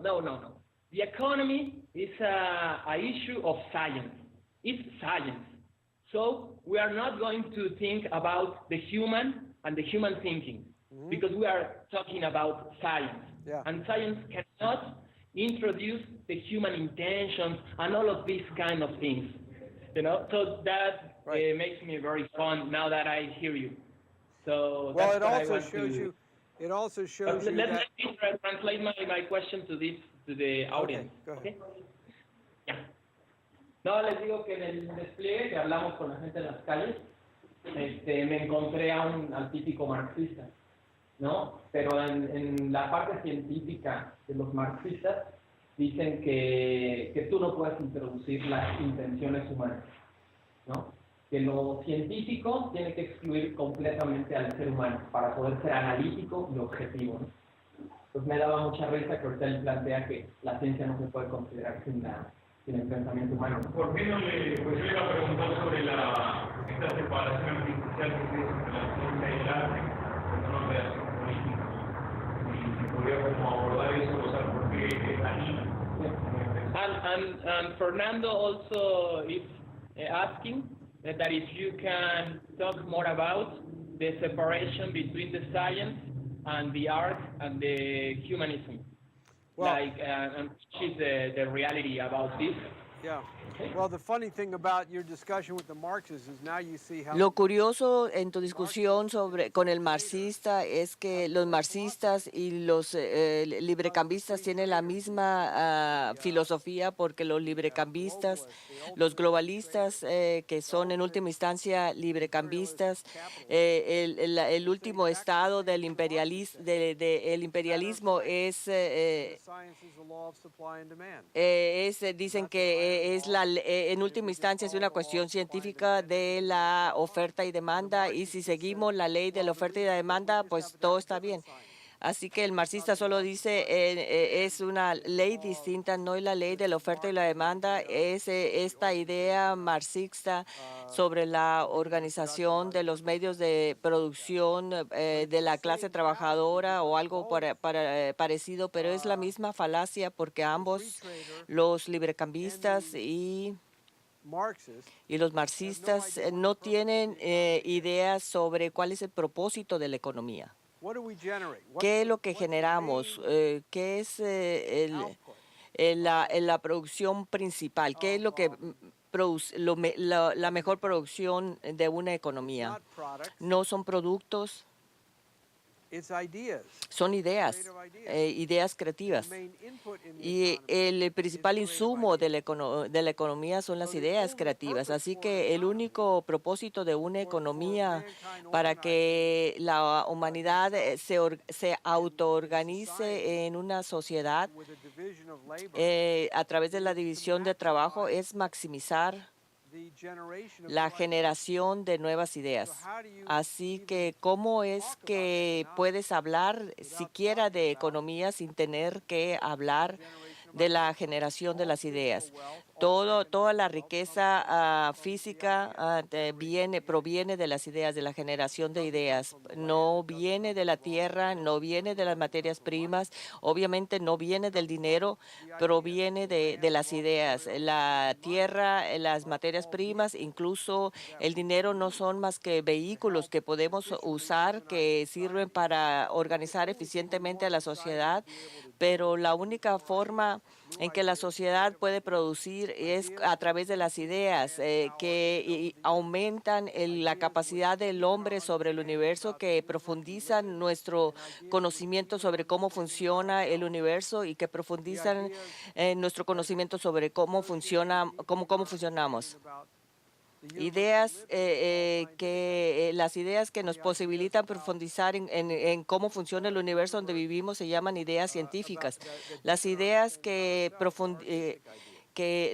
no. The economy is a issue of science. It's science. So we are not going to think about the human and the human thinking, because we are talking about science. Yeah. And science cannot introduce the human intentions and all of these kind of things. You know, so that Right. makes me very fun now that I hear you. So Well, that's it what I also want shows to, you. It also shows you Let that. me translate my question to the audience. Go ahead. Okay? Yeah. No, les digo que en el despliegue que hablamos con la gente en las calles, me encontré al típico marxista, ¿no? Pero en la parte científica de los marxistas dicen que tú no puedes introducir las intenciones humanas, ¿no? Que lo científico tiene que excluir completamente al ser humano para poder ser analítico y objetivo, ¿no? Pues me daba mucha risa que ahorita él plantea que la ciencia no se puede considerar sin el pensamiento humano. ¿Por qué no le iba a preguntar sobre esta separación artificial que existe entre la ciencia y el arte, como una operación política? Y si podría como abordar eso, o sea, ¿por qué es dañino? And Fernando also is asking that if you can talk more about the separation between the science and the art and the humanism. Well- And which is the reality about this. Yeah. Well, the funny thing about your discussion with the Marxists is now you see how Lo curioso en tu discusión con el marxista es que los marxistas y los librecambistas tienen la misma filosofía, porque los librecambistas, los globalistas, que son en última instancia librecambistas, el último estado del imperialismo es science is the law of supply and demand. dicen que en última instancia es una cuestión científica de la oferta y demanda, y si seguimos la ley de la oferta y la demanda, pues todo está bien. Así que el marxista solo dice es una ley distinta, no es la ley de la oferta y la demanda, es esta idea marxista sobre la organización de los medios de producción de la clase trabajadora o algo parecido, pero es la misma falacia, porque ambos, los librecambistas y los marxistas, no tienen ideas sobre cuál es el propósito de la economía. ¿Qué es lo que generamos? ¿Qué es la producción principal? ¿Qué es lo que produce la mejor producción de una economía? No son productos, son ideas, ideas creativas. Y el principal insumo de la economía son las ideas creativas. Así que el único propósito de una economía para que la humanidad se autoorganice en una sociedad a través de la división de trabajo es maximizar la generación de nuevas ideas. Así que, ¿cómo es que puedes hablar siquiera de economía sin tener que hablar de la generación de las ideas? Toda la riqueza física proviene de las ideas, de la generación de ideas. No viene de la tierra, no viene de las materias primas, obviamente no viene del dinero, proviene de las ideas. La tierra, las materias primas, incluso el dinero, no son más que vehículos que podemos usar, que sirven para organizar eficientemente a la sociedad, pero la única forma en que la sociedad puede producir es a través de las ideas que aumentan la capacidad del hombre sobre el universo, que profundizan nuestro conocimiento sobre cómo funciona el universo y que profundizan nuestro conocimiento sobre cómo funcionamos. Ideas las ideas que nos posibilitan profundizar en cómo funciona el universo donde vivimos se llaman ideas científicas. Las ideas que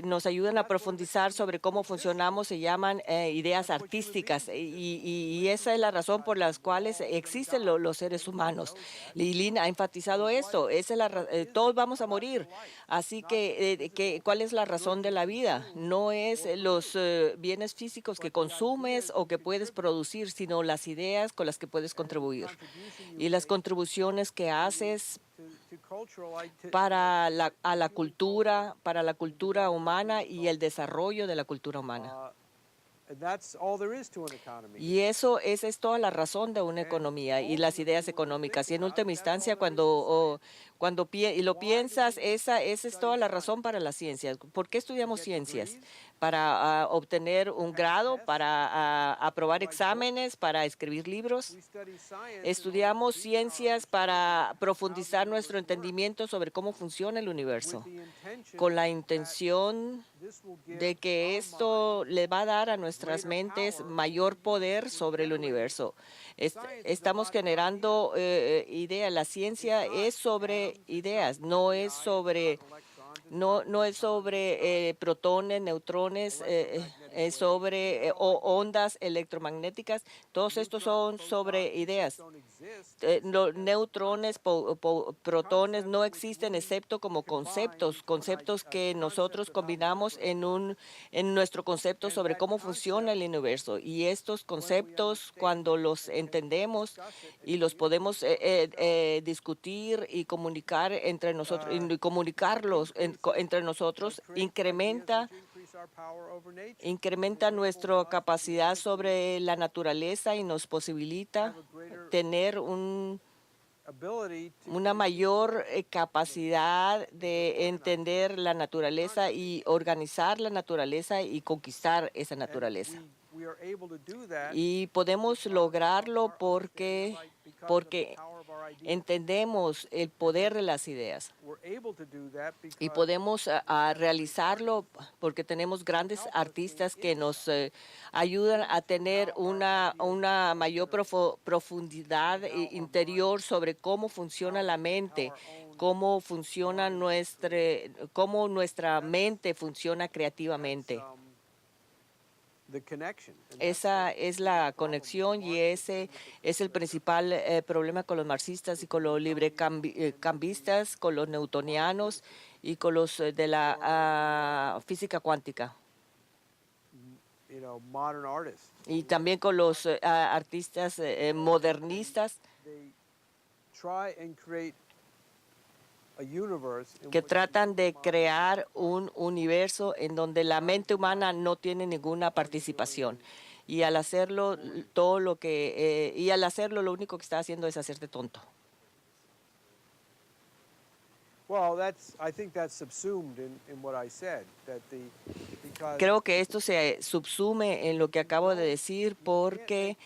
nos ayudan a profundizar sobre cómo funcionamos se llaman ideas artísticas, y esa es la razón por la cual existen los seres humanos. Lilin ha enfatizado esto, todos vamos a morir, así que ¿cuál es la razón de la vida? No es los bienes físicos que consumes o que puedes producir, sino las ideas con las que puedes contribuir y las contribuciones que haces para la cultura humana y el desarrollo de la cultura humana. Y esa es toda la razón de una economía y las ideas económicas. Y en última instancia, cuando lo piensas, esa es toda la razón para las ciencias. ¿Por qué estudiamos ciencias? Para obtener un grado, para aprobar exámenes, para escribir libros. Estudiamos ciencias para profundizar nuestro entendimiento sobre cómo funciona el universo, con la intención de que esto le va a dar a nuestras mentes mayor poder sobre el universo. Estamos generando ideas. La ciencia es sobre ideas, no es sobre protones, neutrones, es sobre ondas electromagnéticas. Todos estos son sobre ideas. Los neutrones, protones no existen excepto como conceptos que nosotros combinamos en nuestro concepto sobre cómo funciona el universo. Y estos conceptos, cuando los entendemos y los podemos discutir y comunicar entre nosotros, y comunicarlos entre nosotros incrementa nuestra capacidad sobre la naturaleza y nos posibilita tener una mayor capacidad de entender la naturaleza y organizar la naturaleza y conquistar esa naturaleza. Y podemos lograrlo porque entendemos el poder de las ideas. Y podemos realizarlo porque tenemos grandes artistas que nos ayudan a tener una mayor profundidad interior sobre cómo funciona la mente, cómo nuestra mente funciona creativamente. Esa es la conexión y ese es el principal problema con los marxistas y con los librecambistas, con los newtonianos y con los de la física cuántica. Y también con los artistas modernistas que tratan de crear un universo en donde la mente humana no tiene ninguna participación. Y al hacerlo, lo único que está haciendo es hacerte tonto. Creo que esto se subsume en lo que acabo de decir porque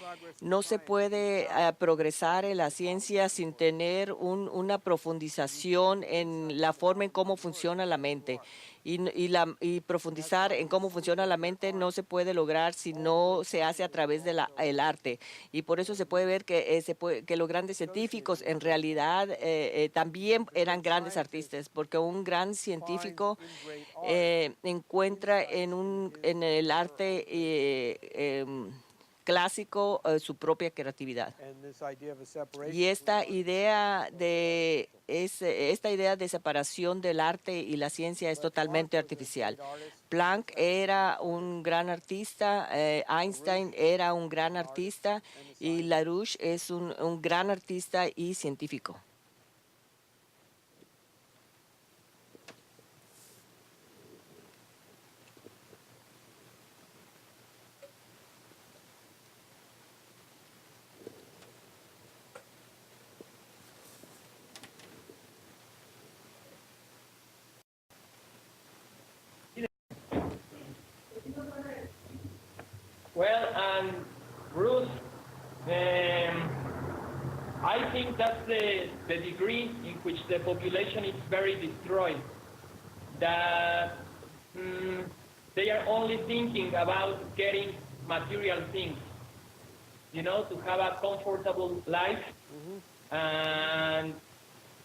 no se puede progresar en la ciencia sin tener una profundización en la forma en cómo funciona la mente. Y profundizar en cómo funciona la mente no se puede lograr si no se hace a través del arte. Y por eso se puede ver que los grandes científicos en realidad también eran grandes artistas, porque un gran científico encuentra en el arte clásico su propia creatividad. Y esta idea de separación del arte y la ciencia es totalmente artificial. Planck era un gran artista, Einstein era un gran artista y Larouche es un gran artista y científico. Well, Bruce, I think that's the degree in which the population is very destroyed. That they are only thinking about getting material things, to have a comfortable life. And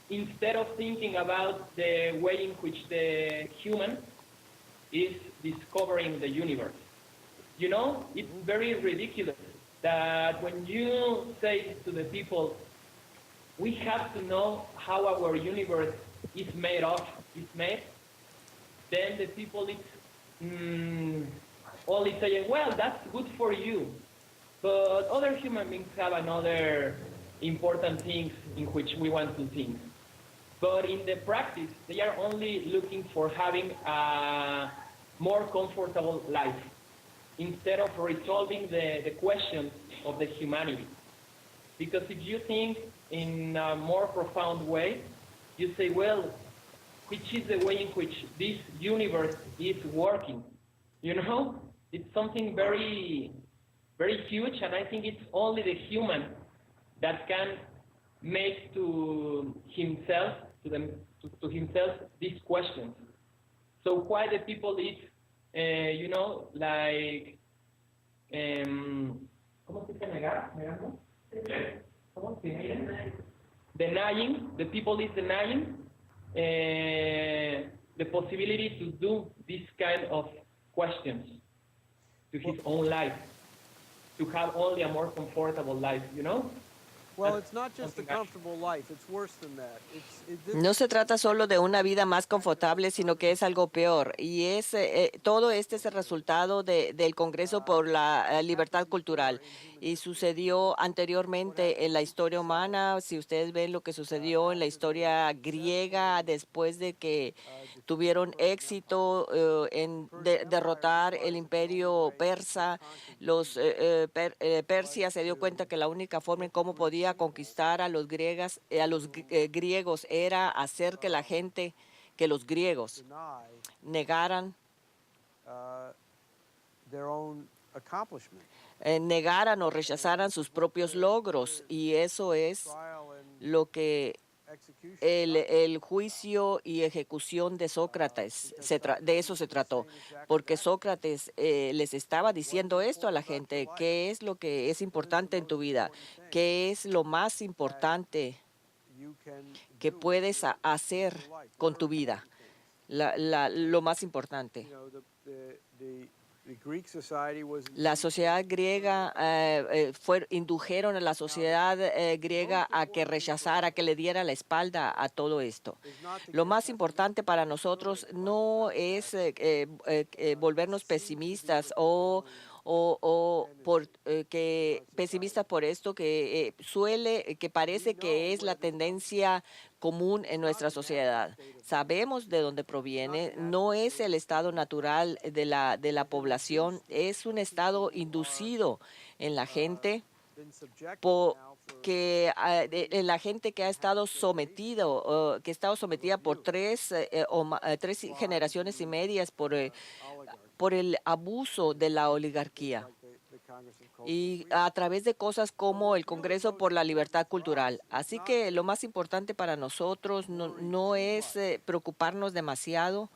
instead of thinking about the way in which the human is discovering the universe. It's very ridiculous that when you say to the people, we have to know how our universe is made, then the people is only saying, well, that's good for you. But other human beings have another important things in which we want to think. But in the practice, they are only looking for having a more comfortable life, instead of resolving the questions of the humanity. Because if you think in a more profound way, you say, well, which is the way in which this universe is working? It's something very, very huge, and I think it's only the human that can make to himself these questions. So why the people is like, ¿cómo se dice negar? ¿Negando? ¿Cómo se dice? Denying, the people is denying the possibility to do this kind of questions to his own life, to have only a more comfortable life, Well, it's not just a comfortable life. It's worse than that. No se trata solo de una vida más confortable, sino que es algo peor. Y todo este es el resultado del Congreso por la Libertad Cultural. Y sucedió anteriormente en la historia humana. Si ustedes ven lo que sucedió en la historia griega después de que tuvieron éxito en derrotar el imperio persa, Persia se dio cuenta que la única forma en cómo podía conquistar a los griegos era hacer que que los griegos negaran their own accomplishment. Negaran o rechazaran sus propios logros, y eso es lo que el juicio y ejecución de Sócrates, de eso se trató, porque Sócrates les estaba diciendo esto a la gente: ¿qué es lo que es importante en tu vida? ¿Qué es lo más importante que puedes hacer con tu vida? Lo más importante. La sociedad griega indujeron a la sociedad griega a que rechazara, que le diera la espalda a todo esto. Lo más importante para nosotros no es volvernos pesimistas pesimistas por esto que parece que es la tendencia común en nuestra sociedad. Sabemos de dónde proviene. No es el estado natural de la población, es un estado inducido en la gente, en la gente que ha estado que ha estado sometida por tres generaciones y medias por el abuso de la oligarquía, y a través de cosas como el Congreso por la Libertad Cultural. Así que lo más importante para nosotros no es preocuparnos demasiado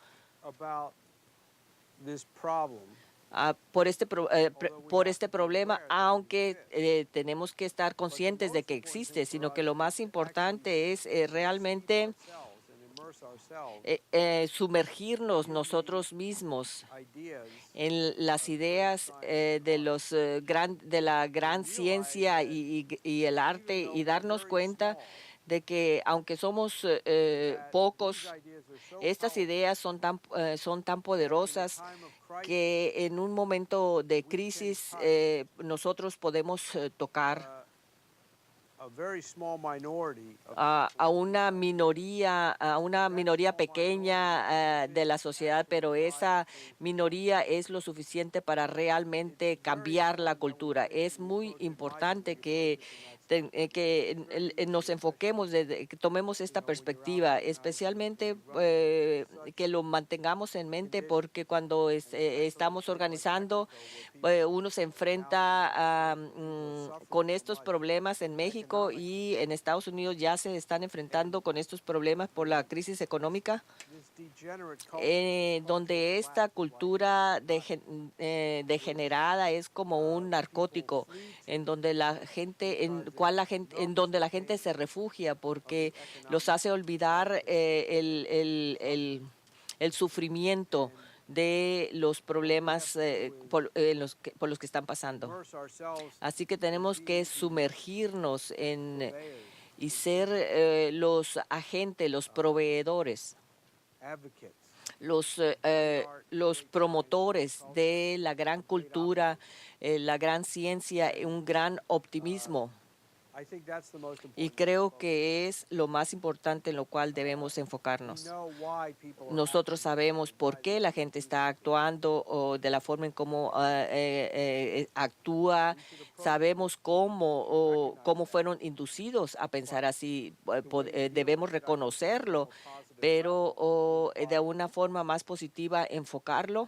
por este problema, aunque tenemos que estar conscientes de que existe, sino que lo más importante es realmente sumergirnos nosotros mismos en las ideas de la gran ciencia y el arte, y darnos cuenta de que aunque somos pocos, estas ideas son tan poderosas que en un momento de crisis nosotros podemos tocar a una minoría pequeña de la sociedad, pero esa minoría es lo suficiente para realmente cambiar la cultura. Es muy importante que nos enfoquemos, que tomemos esta perspectiva, especialmente que lo mantengamos en mente, porque cuando estamos organizando, uno se enfrenta con estos problemas en México, y en Estados Unidos ya se están enfrentando con estos problemas por la crisis económica, donde esta cultura degenerada es como un narcótico, en donde donde la gente se refugia porque los hace olvidar el sufrimiento de los problemas por los que están pasando. Así que tenemos que sumergirnos y ser los agentes, los proveedores, los promotores de la gran cultura, la gran ciencia, un gran optimismo. Y creo que es lo más importante en lo cual debemos enfocarnos. Nosotros sabemos por qué la gente está actuando de la forma en cómo actúa. Sabemos cómo fueron inducidos a pensar así. Debemos reconocerlo, pero de una forma más positiva enfocarlo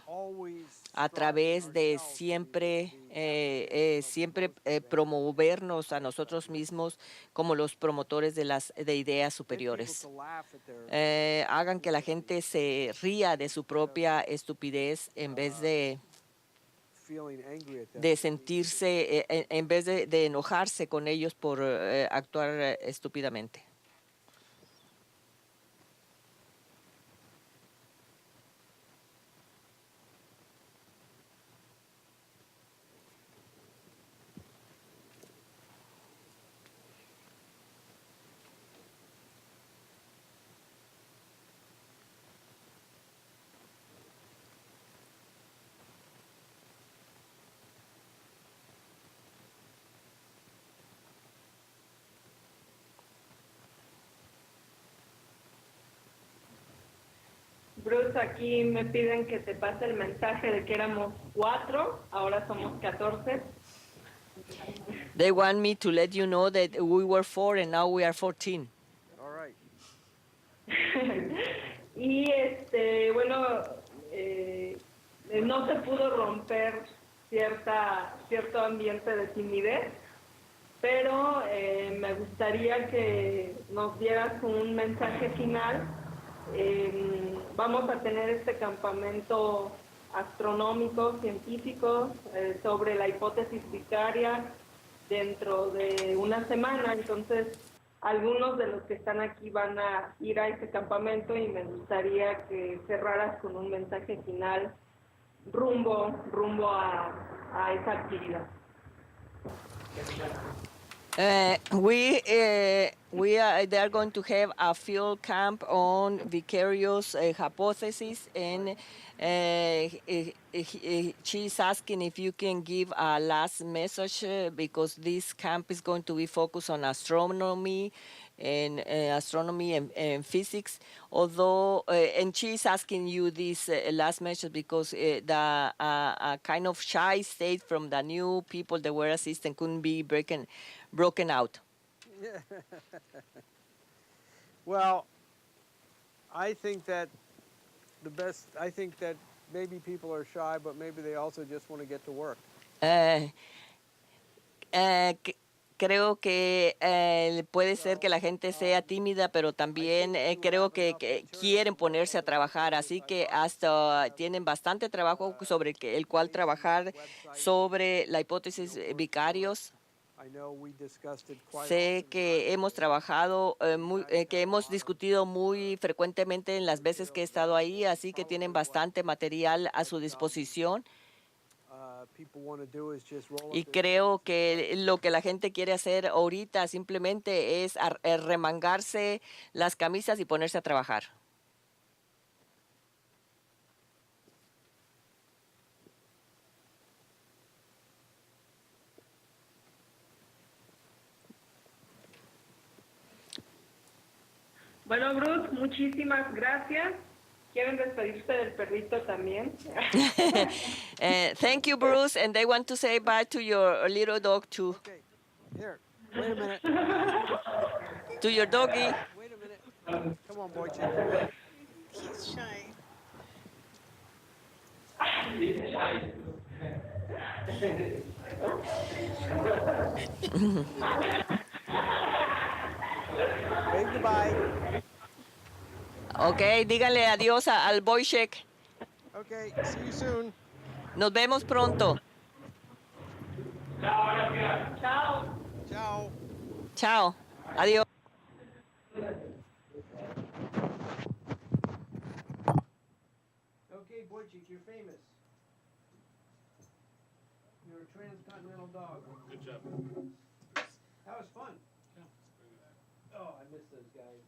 a través de siempre promovernos a nosotros mismos como los promotores de ideas superiores. Hagan que la gente se ría de su propia estupidez en vez de sentirse, en vez de enojarse con ellos por actuar estúpidamente. entonces aquí me piden que te pase el mensaje de que éramos 4, ahora somos 14. They want me to let you know that we were 4 and now we are 14. All right. Y bueno, no se pudo romper cierto ambiente de timidez, pero me gustaría que nos dieras un mensaje final. Vamos a tener este campamento astronómico, científico, sobre la hipótesis vicaria dentro de una semana. Entonces, algunos de los que están aquí van a ir a ese campamento y me gustaría que cerraras con un mensaje final rumbo a esa actividad. They are going to have a field camp on vicarious hypothesis, and she's asking if you can give a last message because this camp is going to be focused on astronomy and physics. Although, and she's asking you this last message because the kind of shy state from the new people that were assisting couldn't be broken out. Well, I think that maybe people are shy, but maybe they also just want to get to work. Creo que puede ser que la gente sea tímida, pero también creo que quieren ponerse a trabajar, así que hasta tienen bastante trabajo sobre el cual trabajar sobre la hipótesis vicarios. Sé que hemos trabajado, que hemos discutido muy frecuentemente en las veces que he estado ahí, así que tienen bastante material a su disposición. Y creo que lo que la gente quiere hacer ahorita simplemente es remangarse las camisas y ponerse a trabajar. Bueno, Bruce, muchísimas gracias. ¿Quieren despedirse del perrito también? Thank you, Bruce, and they want to say bye to your little dog too. Okay, here, wait a minute. To your doggy. Wait a minute. Come on, boy, chick. He's shy. Wave goodbye. Ok, díganle adiós al Boyshek. Okay, see you soon. Nos vemos pronto. Chao. Ciao. Chao. Adiós. Okay, Boychik, you're famous. You're a transcontinental dog. Good job. That was fun. Oh, I miss those guys.